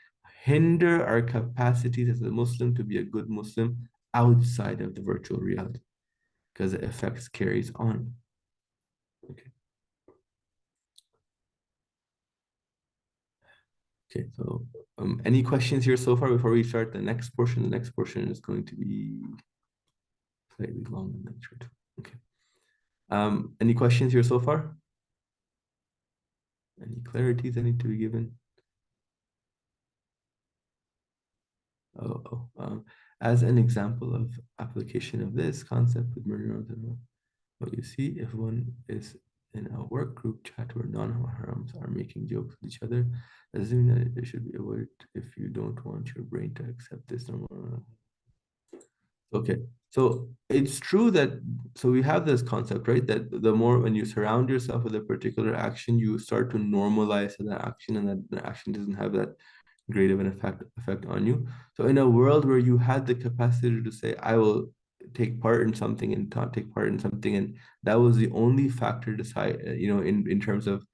hinder our capacities as a Muslim to be a good Muslim outside of the virtual reality, because the effects carries on. Okay. Okay, so any questions here so far before we start the next portion? The next portion is going to be slightly long and then short. Okay. Any questions here so far? Any clarities that need to be given? As an example of application of this concept with murder, what you see, if one is in a work group chat where non-mahrams are making jokes with each other, doesn't mean that it should be avoided if you don't want your brain to accept this normal. Okay, so it's true that, so we have this concept, right? That the more when you surround yourself with a particular action, you start to normalize that action, and that the action doesn't have that great of an effect on you. So in a world where you had the capacity to say, I will take part in something and not take part in something, and that was the only factor decide, in terms of,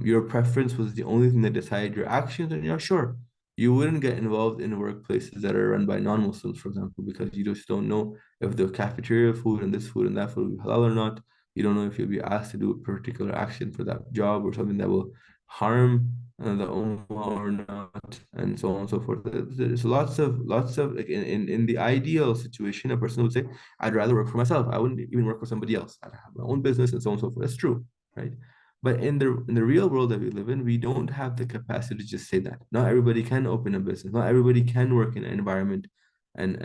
your preference was the only thing that decided your actions, and you're sure you wouldn't get involved in workplaces that are run by non-Muslims, for example, because you just don't know if the cafeteria food and this food and that food will be halal or not. You don't know if you'll be asked to do a particular action for that job or something that will harm the ummah or not, and so on and so forth. There's lots of like in the ideal situation, a person would say, I'd rather work for myself. I wouldn't even work for somebody else. I'd have my own business and so on and so forth. That's true, right? But in the real world that we live in, we don't have the capacity to just say that. Not everybody can open a business. Not everybody can work in an environment and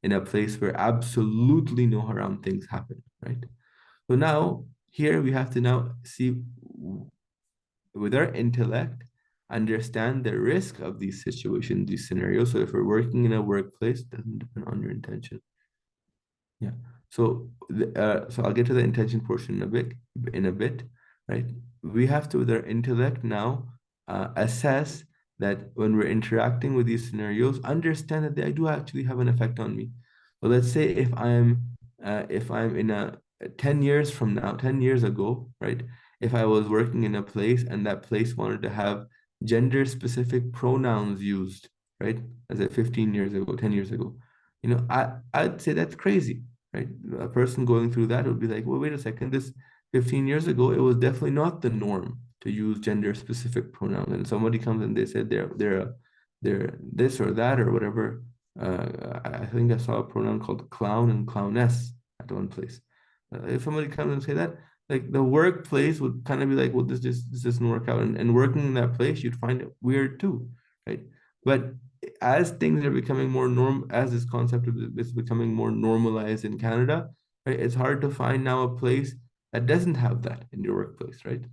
in a place where absolutely no haram things happen, right? So now here we have to now see with our intellect, understand the risk of these situations, these scenarios. So if we're working in a workplace, it doesn't depend on your intention. Yeah. So so I'll get to the intention portion in a bit, right? We have to, with our intellect now, assess that when we're interacting with these scenarios, understand that they do actually have an effect on me. So let's say if I'm in a 10 years from now, 10 years ago, right? If I was working in a place and that place wanted to have gender specific pronouns used, right? As at 15 years ago, 10 years ago, I'd say that's crazy, right? A person going through that would be like, well, wait a second, this 15 years ago, it was definitely not the norm to use gender specific pronouns. And somebody comes and they said they're this or that or whatever. I think I saw a pronoun called clown and clowness at one place. If somebody comes and say that, like the workplace would kind of be like, well, this doesn't work out. And working in that place, you'd find it weird too, right? But as things are becoming more as this concept is becoming more normalized in Canada, right? It's hard to find now a place that doesn't have that in your workplace, right?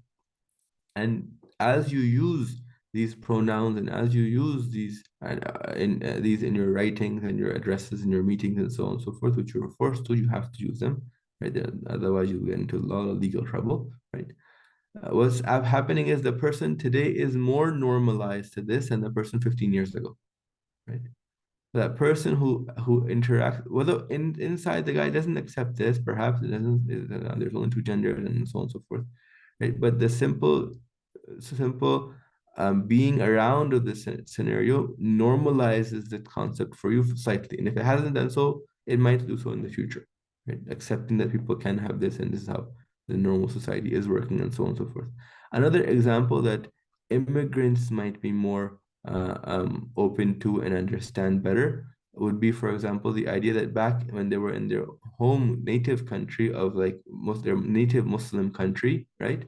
And as you use these pronouns, and as you use these in your writings and your addresses and your meetings and so on and so forth, which you're forced to, you have to use them, right? Otherwise, you get into a lot of legal trouble, right? What's happening is the person today is more normalized to this than the person 15 years ago, right? That person who interacts, whether inside the guy doesn't accept this, perhaps it doesn't, there's only two genders and so on and so forth, right? But the simple being around of this scenario normalizes the concept for you slightly, and if it hasn't done so, it might do so in the future, right? Accepting that people can have this and this is how the normal society is working and so on and so forth. Another example that immigrants might be more open to and understand better would be, for example, the idea that back when they were in their home native country of like their native Muslim country, right?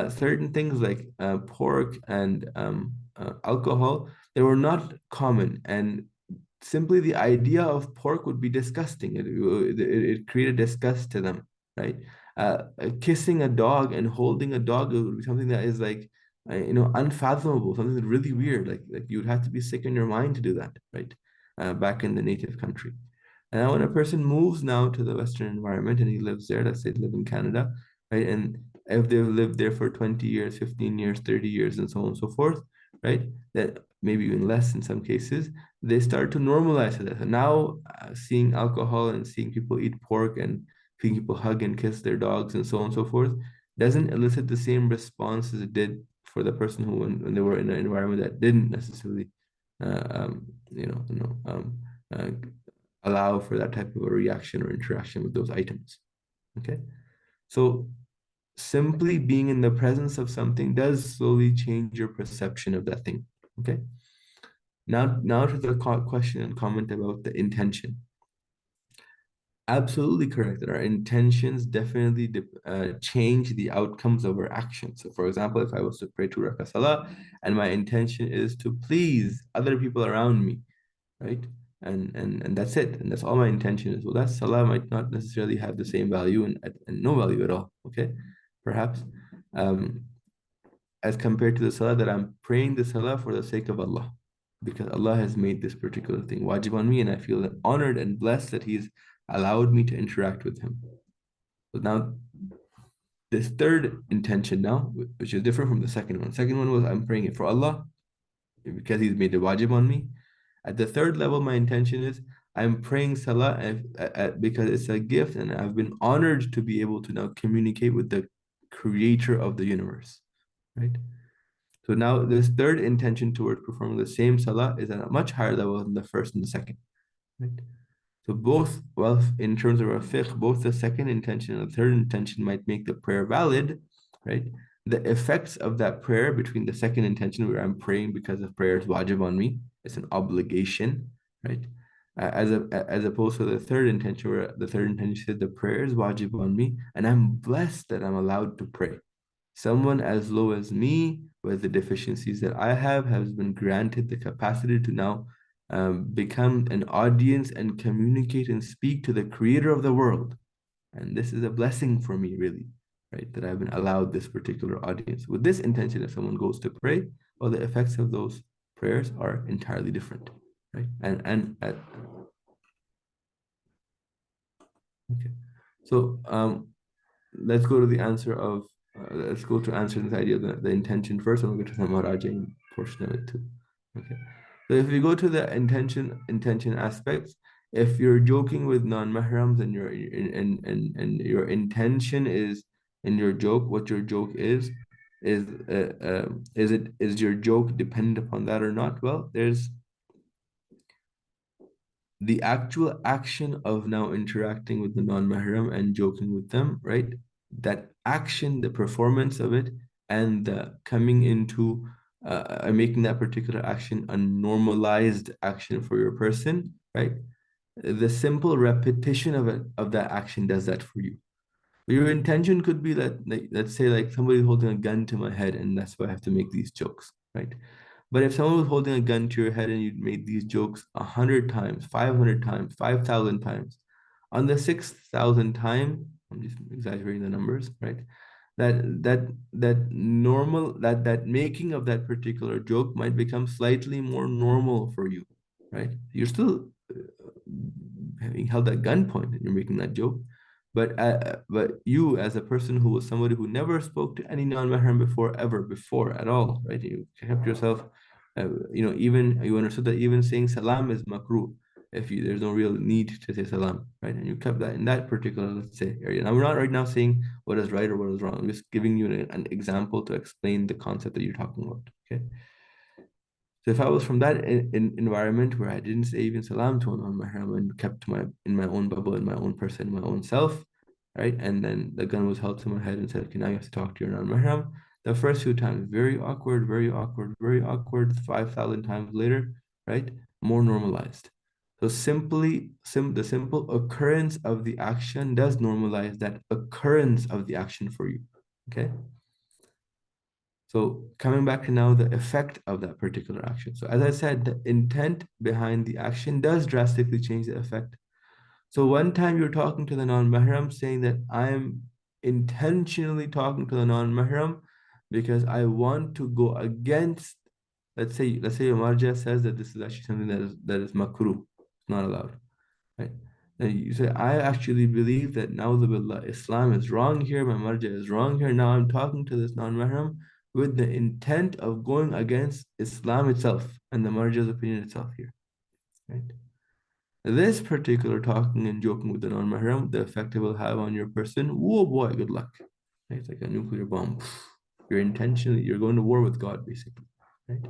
Certain things like pork and alcohol, they were not common, and simply the idea of pork would be disgusting. It created disgust to them, right? Kissing a dog and holding a dog would be something that is like, unfathomable, something that's really weird. Like you would have to be sick in your mind to do that, right? Back in the native country. And now when a person moves now to the Western environment and he lives there, let's say they live in Canada, right? And if they've lived there for 20 years, 15 years, 30 years, and so on and so forth, right? That maybe even less in some cases, they start to normalize it. And now seeing alcohol and seeing people eat pork and seeing people hug and kiss their dogs and so on and so forth doesn't elicit the same response as it did for the person who, when they were in an environment that didn't necessarily, uh, allow for that type of a reaction or interaction with those items. Okay, so simply being in the presence of something does slowly change your perception of that thing. Okay, now to the question and comment about the intention. Absolutely correct that our intentions definitely change the outcomes of our actions. So for example, if I was to pray 2 rakah salah and my intention is to please other people around me, right? And that's it. And that's all my intention is. Well, that salah might not necessarily have the same value and no value at all. Okay. Perhaps as compared to the salah that I'm praying the salah for the sake of Allah. Because Allah has made this particular thing wajib on me, and I feel honored and blessed that He's allowed me to interact with Him. So now this third intention now, which is different from the second one. Second one was I'm praying it for Allah because He's made the wajib on me. At the third level, my intention is I'm praying salah because it's a gift and I've been honored to be able to now communicate with the creator of the universe, right? So now this third intention towards performing the same salah is at a much higher level than the first and the second, right? So both, well, in terms of our fiqh, both the second intention and the third intention might make the prayer valid, right? The effects of that prayer between the second intention where I'm praying because the prayer is wajib on me, it's an obligation, right? As opposed to the third intention where the third intention says the prayer is wajib on me and I'm blessed that I'm allowed to pray. Someone as low as me with the deficiencies that I have has been granted the capacity to now become an audience and communicate and speak to the creator of the world. And this is a blessing for me, really, right? That I've been allowed this particular audience. With this intention, if someone goes to pray, well, the effects of those prayers are entirely different, right? Okay. So let's go to the answer of let's go to answer this idea of the intention first, and we'll get to the marajing portion of it too. Okay. So if we go to the intention aspects, if you're joking with non-mahrams and your intention is in your joke, what your joke is your joke dependent upon that or not? Well, there's the actual action of now interacting with the non-mahram and joking with them, right? That action, the performance of it, and the coming into making that particular action a normalized action for your person, right? The simple repetition of that action does that for you. Your intention could be that, like, let's say, like somebody's holding a gun to my head, and that's why I have to make these jokes, right? But if someone was holding a gun to your head and you made these jokes 100 times, 500 times, 5,000 times, on the 6,000th time, I'm just exaggerating the numbers, right? that making of that particular joke might become slightly more normal for you, right? You're still having held at gunpoint and you're making that joke, but you as a person who was somebody who never spoke to any non-mahram before at all, right? You kept yourself, even you understood that even saying salam is makruh if there's no real need to say salam, right? And you kept that in that particular, let's say, area. Now, we're not right now saying what is right or what is wrong. I'm just giving you an example to explain the concept that you're talking about, okay? So if I was from that environment where I didn't say even salam to a non-mahram and kept in my own bubble, in my own person, in my own self, right? And then the gun was held to my head and said, okay, now you have to talk to your non-mahram. The first few times, very awkward, very awkward, very awkward. 5,000 times later, right? More normalized. So the simple occurrence of the action does normalize that occurrence of the action for you, okay? So coming back to now the effect of that particular action. So as I said, the intent behind the action does drastically change the effect. So one time you're talking to the non-mahram saying that I'm intentionally talking to the non-mahram because I want to go against, let's say your marja says that this is actually something that is makruh, not allowed, right? And you say, I actually believe that na'udhu Islam is wrong here, my marja is wrong here. Now I'm talking to this non-mahram with the intent of going against Islam itself and the marja's opinion itself here, right? This particular talking and joking with the non-mahram, the effect it will have on your person, whoa boy, good luck. Right? It's like a nuclear bomb. You're going to war with God, basically, right?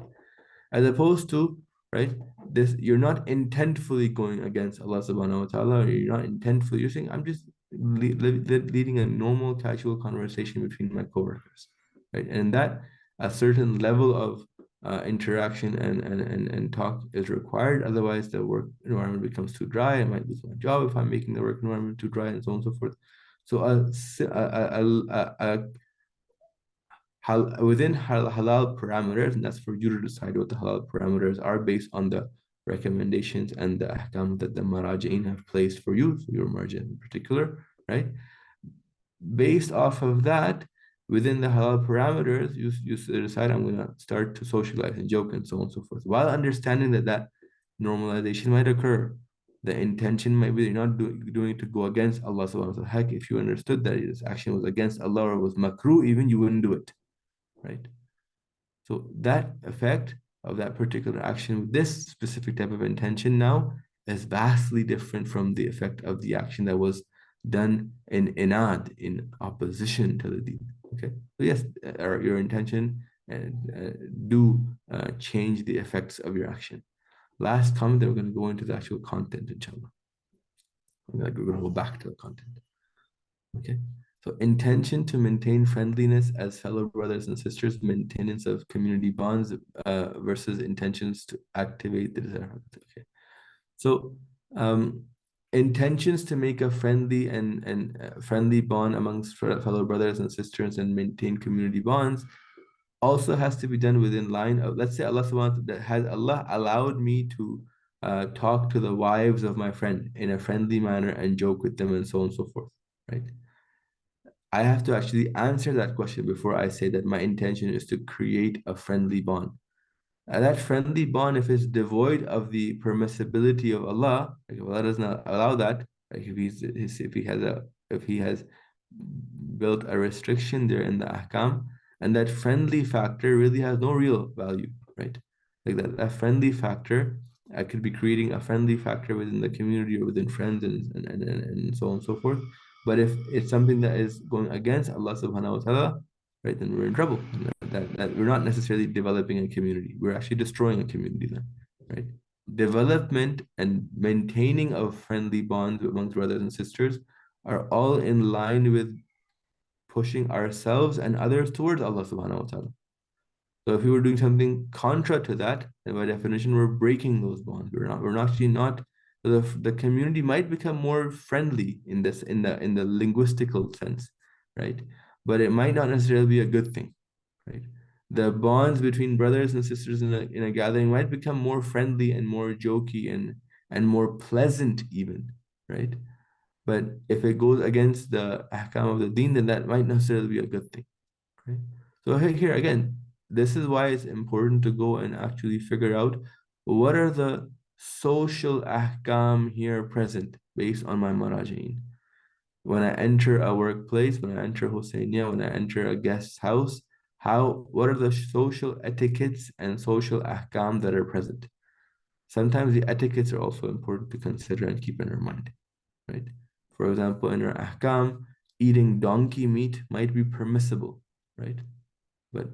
As opposed to, right, you're not intentfully going against Allah subhanahu wa ta'ala, or you're not intentfully, you're saying, I'm just leading a normal, casual conversation between my coworkers, right? And that a certain level of interaction and talk is required. Otherwise, the work environment becomes too dry. I might lose my job if I'm making the work environment too dry, and so on and so forth. So within halal parameters, and that's for you to decide what the halal parameters are based on the recommendations and the ahkam that the maraji'in have placed for you, so your marja in particular, right? Based off of that, within the halal parameters, you decide, I'm going to start to socialize and joke and so on and so forth, while understanding that normalization might occur. The intention might be you're not doing it to go against Allah subhanahu wa ta'ala. Heck, if you understood that this action was against Allah or was makruh, even you wouldn't do it, right? So that effect of that particular action with this specific type of intention now is vastly different from the effect of the action that was done in inad, in opposition to the deen. Okay, so yes, your intention do change the effects of your action. Last comment, then we're going to go into the actual content, inshallah. We're going to go back to the content. Okay, so intention to maintain friendliness as fellow brothers and sisters, maintenance of community bonds versus intentions to activate the desire. Okay, so intentions to make a friendly and friendly bond amongst fellow brothers and sisters and maintain community bonds also has to be done within line of, let's say Allah subhanahu wa ta'ala, has Allah allowed me to talk to the wives of my friend in a friendly manner and joke with them and so on and so forth, right? I have to actually answer that question before I say that my intention is to create a friendly bond. That friendly bond, if it's devoid of the permissibility of Allah, like if Allah does not allow that, like if he has built a restriction there in the ahkam, and that friendly factor really has no real value, right? Like that friendly factor, I could be creating a friendly factor within the community or within friends and so on and so forth. But if it's something that is going against Allah subhanahu wa ta'ala, right, then we're in trouble. That we're not necessarily developing a community. We're actually destroying a community then, right? Development and maintaining of friendly bonds amongst brothers and sisters are all in line with pushing ourselves and others towards Allah subhanahu wa ta'ala. So if we were doing something contra to that, then by definition, we're breaking those bonds. We're actually not, the community might become more friendly in the linguistical sense, right? But it might not necessarily be a good thing, right? The bonds between brothers and sisters in a gathering might become more friendly and more jokey and more pleasant even, right? But if it goes against the ahkam of the deen, then that might necessarily be a good thing. Right? So here again, this is why it's important to go and actually figure out what are the social ahkam here present based on my maraji'in. When I enter a workplace, when I enter Husseiniya, when I enter a guest's house, what are the social etiquettes and social ahkam that are present? Sometimes the etiquettes are also important to consider and keep in our mind, right? For example, in our ahkam, eating donkey meat might be permissible, right? But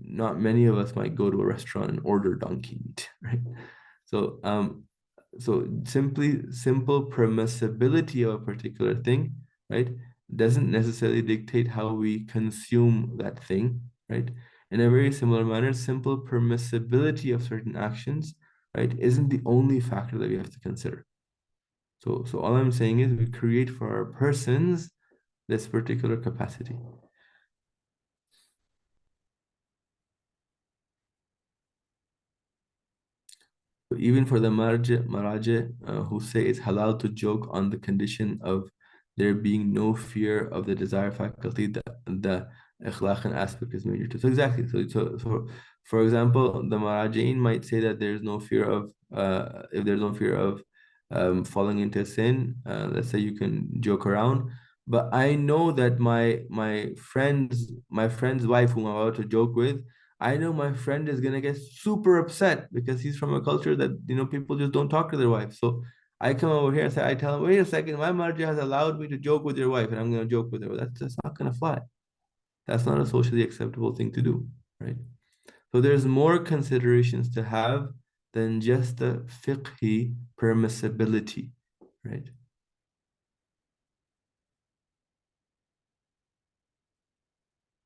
not many of us might go to a restaurant and order donkey meat, right? So, simple permissibility of a particular thing, right, doesn't necessarily dictate how we consume that thing, right? In a very similar manner, simple permissibility of certain actions, right, isn't the only factor that we have to consider. So all I'm saying is we create for our persons this particular capacity. Even for the maraji who say it's halal to joke on the condition of there being no fear of the desire faculty, the ikhlaq aspect is major too. So exactly. So for example, the maraji'in might say that there's no fear of if there's no fear of falling into sin, let's say you can joke around. But I know that my friend's wife, whom I'm about to joke with, I know my friend is gonna get super upset because he's from a culture that people just don't talk to their wives. So I come over here and say, I tell him, wait a second, my manager has allowed me to joke with your wife, and I'm gonna joke with her. That's not gonna fly. That's not a socially acceptable thing to do, right? So there's more considerations to have than just the fiqhi permissibility, right?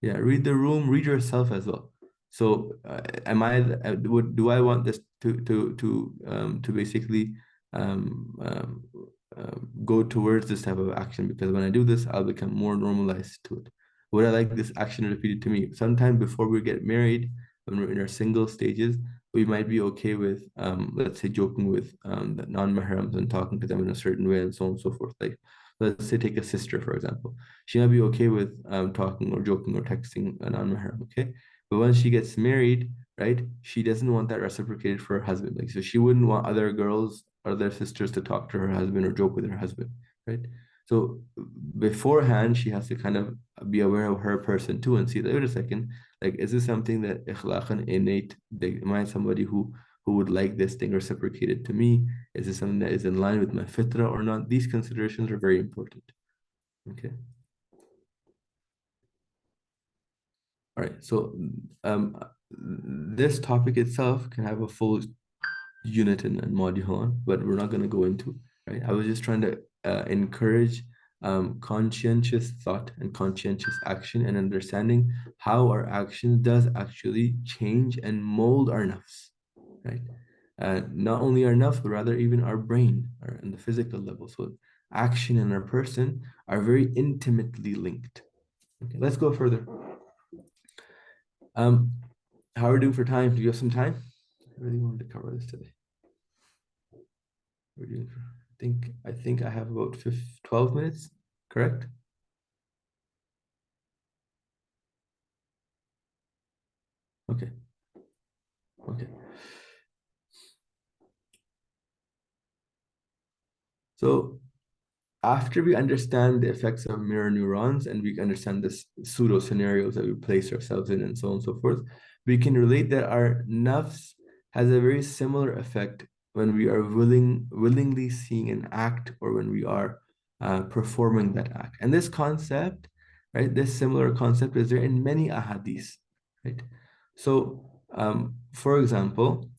Yeah, read the room, read yourself as well. So, do I want this to basically go towards this type of action? Because when I do this, I'll become more normalized to it. Would I like this action repeated to me? Sometime before we get married, when we're in our single stages, we might be okay with, let's say, joking with the non-mahrams and talking to them in a certain way and so on and so forth. Like, let's say, take a sister, for example. She might be okay with talking or joking or texting a non-mahram, okay? But when she gets married, right, she doesn't want that reciprocated for her husband. Like, so she wouldn't want other girls or their sisters to talk to her husband or joke with her husband, right? So beforehand, she has to kind of be aware of her person too and see that, wait a second, like, is this something that ikhlaqan innate, am I somebody who would like this thing reciprocated to me? Is this something that is in line with my fitra or not? These considerations are very important. Okay. All right. So this topic itself can have a full unit and module on, but we're not going to go into, right? I was just trying to encourage conscientious thought and conscientious action and understanding how our action does actually change and mold our nafs, right? Not only our nafs, but rather even our brain or in the physical level. So action and our person are very intimately linked. Okay, let's go further. How are we doing for time? Do you have some time? I really wanted to cover this today. We're doing, I think I have about 12 minutes, correct? Okay. Okay. So after we understand the effects of mirror neurons and we understand the pseudo scenarios that we place ourselves in and so on and so forth, we can relate that our nafs has a very similar effect when we are willingly seeing an act or when we are performing that act. And this concept, right, this similar concept is there in many ahadith, right? So, for example,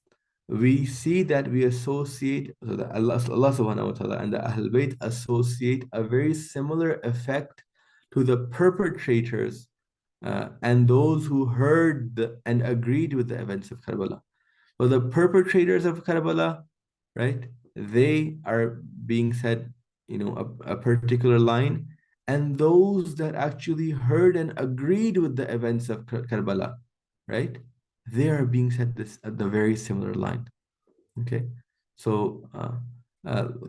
we see that we associate, so that Allah subhanahu wa ta'ala and the Ahl Bayt associate a very similar effect to the perpetrators and those who heard and agreed with the events of Karbala. So the perpetrators of Karbala, right, they are being said, a particular line, and those that actually heard and agreed with the events of Karbala, right, they are being said this at the very similar line. Okay, so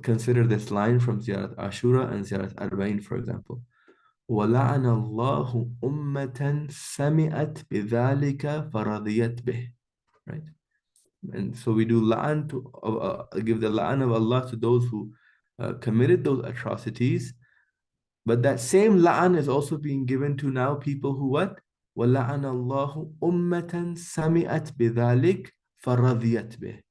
consider this line from Ziyarat Ashura and Ziyarat Arba'in, for example. وَلَعَنَ اللَّهُ أُمَّةً سَمِعَتْ بِذَلِكَ فَرَضِيَتْ بِهِ. Right? And so we do la'an to give the la'an of Allah to those who committed those atrocities. But that same la'an is also being given to now people who what? وَلَعَنَ اللَّهُ أُمَّةً سَمِعَتْ بِذَلِكَ فَرَضِيَتْ بِهِ.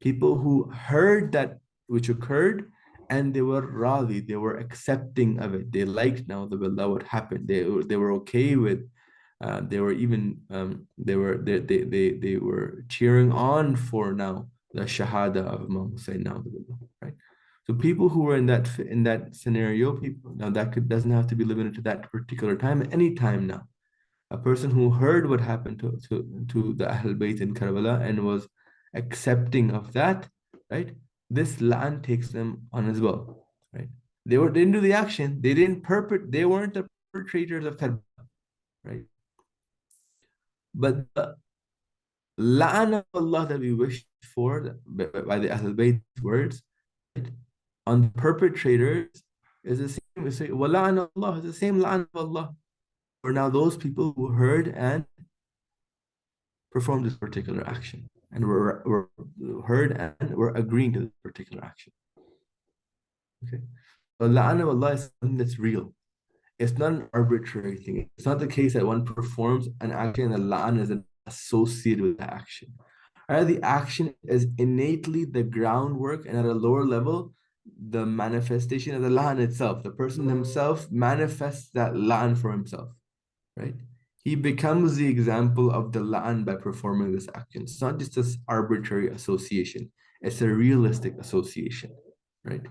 People who heard that which occurred and they were radi, they were accepting of it. They liked now what happened. They were okay with. They were even they were cheering on for now the shahada of Imam Hussein now, right? So people who were in that scenario, people now that doesn't have to be limited to that particular time. Any time now, a person who heard what happened to the Ahl Bayt in Karbala and was accepting of that, right? This la'an takes them on as well, right? They didn't do the action, they weren't the perpetrators of Karbala, right? But the la'an of Allah that we wish for by the Ahl Bayt words, right, on the perpetrators is the same. We say, وَلَعَنَ Allah is the same la'an of Allah for now those people who heard and performed this particular action and were heard and were agreeing to this particular action. Okay. The la'an of Allah is something that's real. It's not an arbitrary thing. It's not the case that one performs an action and the la'an is associated with the action. Right? The action is innately the groundwork, and at a lower level, the manifestation of the la'an itself. The person himself manifests that la'an for himself. Right? He becomes the example of the la'an by performing this action. It's not just this arbitrary association. It's a realistic association, right?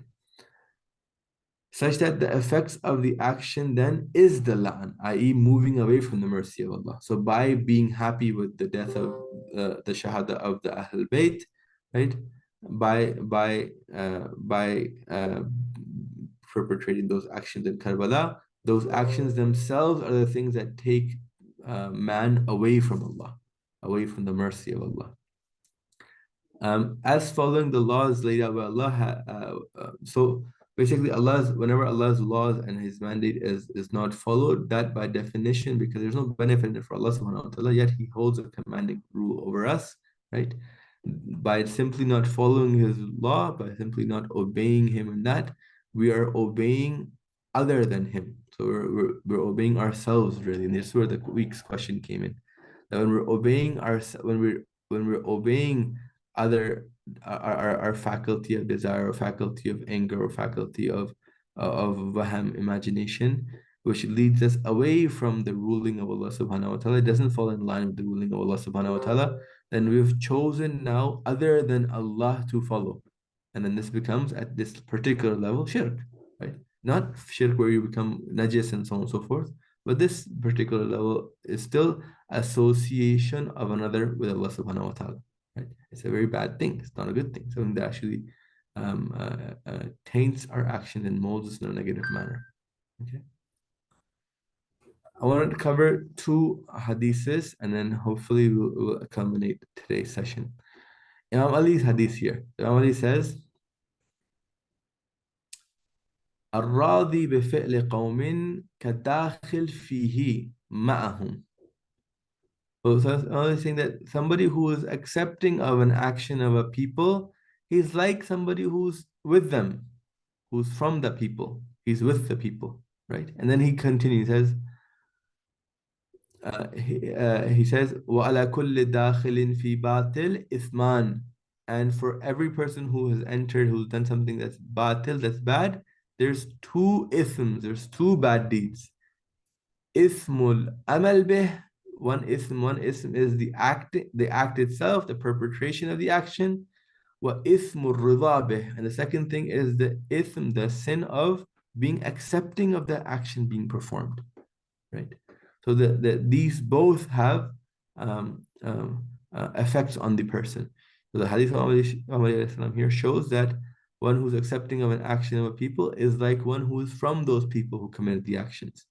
Such that the effects of the action then is the la'an, i.e. moving away from the mercy of Allah. So by being happy with the death of the shahada of the Ahl Bayt, right? By perpetrating those actions in Karbala, those actions themselves are the things that take man away from Allah, away from the mercy of Allah. As following the laws laid out by Allah, so basically whenever Allah's laws and His mandate is not followed, that by definition, because there's no benefit in it for Allah subhanahu wa ta'ala, yet He holds a commanding rule over us, right? By simply not following His law, by simply not obeying Him in that, we are obeying other than Him. So we're obeying ourselves, really. And this is where the week's question came in. That when we're obeying when we're obeying our faculty of desire, or faculty of anger, or faculty of waham, imagination, which leads us away from the ruling of Allah subhanahu wa ta'ala, it doesn't fall in line with the ruling of Allah subhanahu wa ta'ala, then we've chosen now other than Allah to follow. And then this becomes, at this particular level, shirk, right? Not shirk where you become najis and so on and so forth, but this particular level is still association of another with Allah subhanahu wa ta'ala. Right? It's a very bad thing. It's not a good thing. Something that actually taints our actions and molds us in a negative manner. Okay. I wanted to cover 2 hadiths and then hopefully we'll culminate today's session. Imam Ali's hadith here. Imam Ali says, الراضي بفعل قوم كداخل فيه معهم. So I'm saying that somebody who is accepting of an action of a people, he's like somebody who's with them, who's from the people. He's with the people, right? And then he continues, says, he says, وَعَلَى كُلِّ دَاخِلٍ فِي بَاطِلٍ إِثْمًا. And for every person who has entered, who's done something that's batil, that's bad, there's 2 ithms, there's 2 bad deeds. Ithmul amal bih. One ism is the act itself, the perpetration of the action. Wa ismur ridha bih. And the second thing is the ism, the sin of being accepting of the action being performed, right? So these both have effects on the person. So the hadith of Muhammad here shows that one who's accepting of an action of a people is like one who is from those people who committed the actions.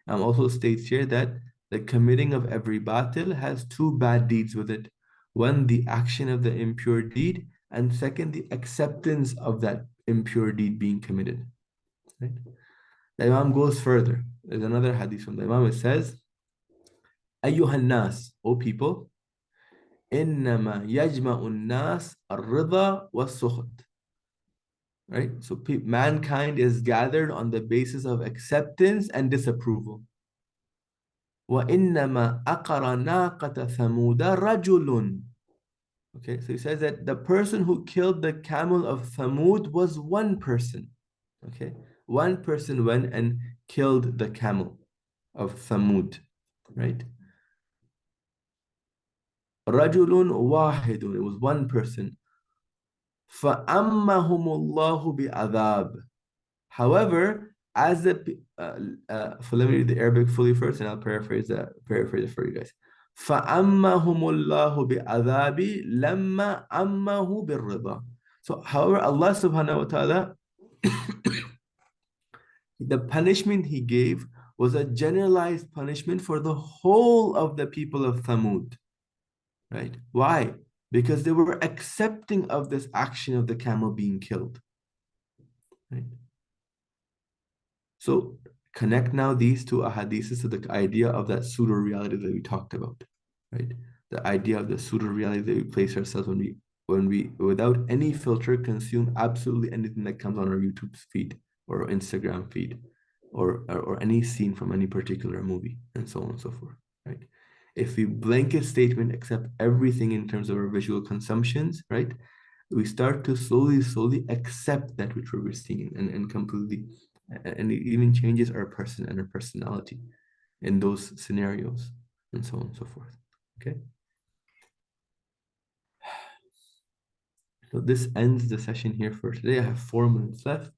Also states here that the committing of every batil has 2 bad deeds with it. One, the action of the impure deed, and second, the acceptance of that impure deed being committed. Right? The Imam goes further. There's another hadith from the Imam. It says, أيها الناس, O people, إنما يجمع الناس الرضا والسخط. Right? So mankind is gathered on the basis of acceptance and disapproval. وَإِنَّمَا أَقَرَ نَاقَةَ ثَمُودَ رَجُلٌ. Okay, so he says that the person who killed the camel of Thamud was one person. Okay, one person went and killed the camel of Thamud, right? رَجُلٌ وَاحِدٌ, it was one person. فَأَمَّهُمُ اللَّهُ بِعَذَابٍ. However, as the so let me read the Arabic fully first, and I'll paraphrase it for you guys. فَأَمَّهُمُ اللَّهُ بِعَذَابِ لَمَّا أَمَّهُ بِالرِّضَى. So, however, Allah subhanahu wa ta'ala, the punishment He gave was a generalized punishment for the whole of the people of Thamud. Right? Why? Because they were accepting of this action of the camel being killed. Right? So connect now these two ahadiths to the idea of that pseudo-reality that we talked about, right? The idea of the pseudo-reality that we place ourselves when we without any filter consume absolutely anything that comes on our YouTube feed or Instagram feed or any scene from any particular movie and so on and so forth, right? If we blanket statement accept everything in terms of our visual consumptions, right? We start to slowly accept that which we're seeing and completely, and it even changes our person and our personality in those scenarios and so on and so forth. Okay. So this ends the session here for today. I have 4 minutes left.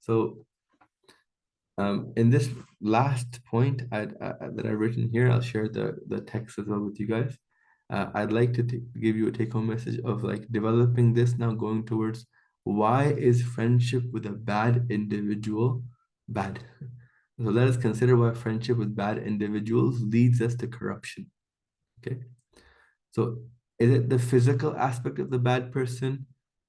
So in this last point that I've written here, I'll share the text as well with you guys. I'd like to give you a take-home message of like developing this now, going towards why is friendship with a bad individual bad? So let us consider why friendship with bad individuals leads us to corruption. Okay. So is it the physical aspect of the bad person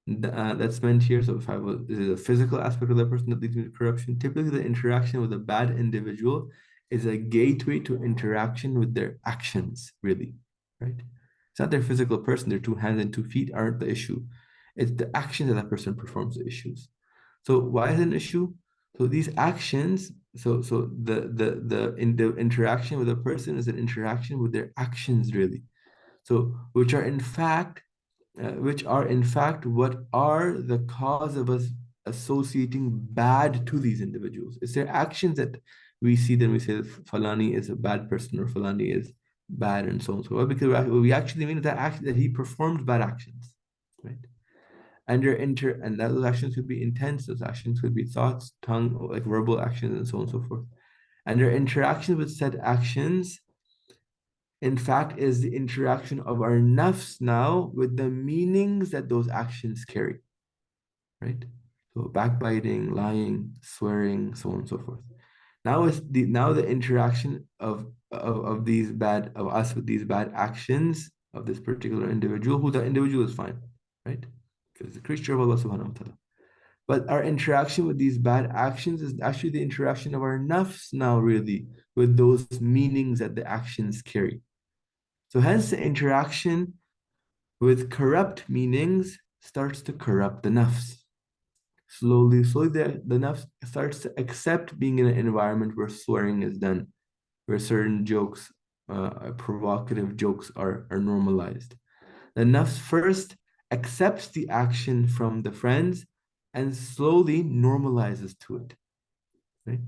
that's meant here? So if is it a physical aspect of the person that leads me to corruption? Typically, the interaction with a bad individual is a gateway to interaction with their actions, really, right? It's not their physical person, their 2 hands and 2 feet aren't the issue. It's the actions that person performs the issues. So why is it an issue? So these actions, so the interaction with a person is an interaction with their actions, really. So which are in fact what are the cause of us associating bad to these individuals. It's their actions that we see, then we say that Falani is a bad person or Falani is bad and so on and so forth, because we actually mean that he performed bad actions, right? And and those actions could be intense, those actions could be thoughts, tongue, like verbal actions and so on and so forth. And their interaction with said actions, in fact, is the interaction of our nafs now with the meanings that those actions carry, right? So backbiting, lying, swearing, so on and so forth. Now the interaction of us with these bad actions of this particular individual, who the individual is fine, right? Because it's a creature of Allah subhanahu wa ta'ala. But our interaction with these bad actions is actually the interaction of our nafs now, really, with those meanings that the actions carry. So hence the interaction with corrupt meanings starts to corrupt the nafs. Slowly, the nafs starts to accept being in an environment where swearing is done, where certain jokes, provocative jokes are normalized. The nafs first accepts the action from the friends and slowly normalizes to it. Right?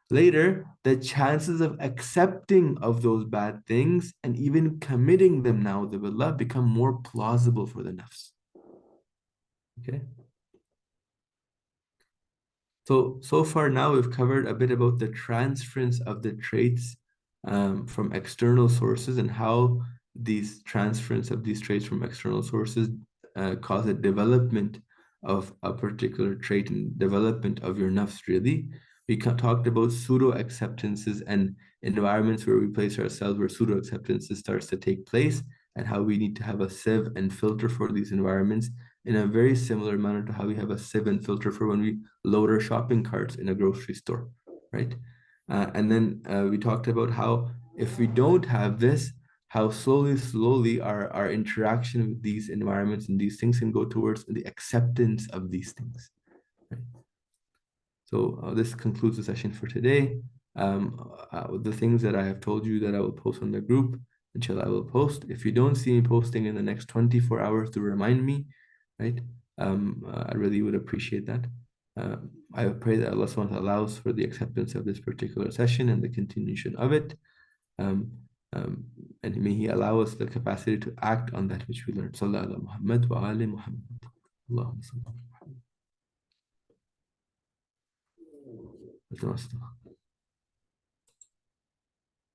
Later, the chances of accepting of those bad things and even committing them now, the billah, become more plausible for the nafs. Okay. So far now we've covered a bit about the transference of the traits from external sources and how these transference of these traits from external sources cause a development of a particular trait and development of your nafs, really. We talked about pseudo-acceptances and environments where we place ourselves where pseudo-acceptances starts to take place, and how we need to have a sieve and filter for these environments in a very similar manner to how we have a sieve and filter for when we load our shopping carts in a grocery store, right? And then we talked about how if we don't have this, how slowly our interaction with these environments and these things can go towards the acceptance of these things. Right? So this concludes the session for today. The things that I have told you that I will post on the group, inshallah I will post. If you don't see me posting in the next 24 hours to remind me, right? I really would appreciate that. I pray that Allah SWT allows for the acceptance of this particular session and the continuation of it. And may He allow us the capacity to act on that which we learned. Sallallahu ala Muhammad wa ali Muhammad. Allahumma salli.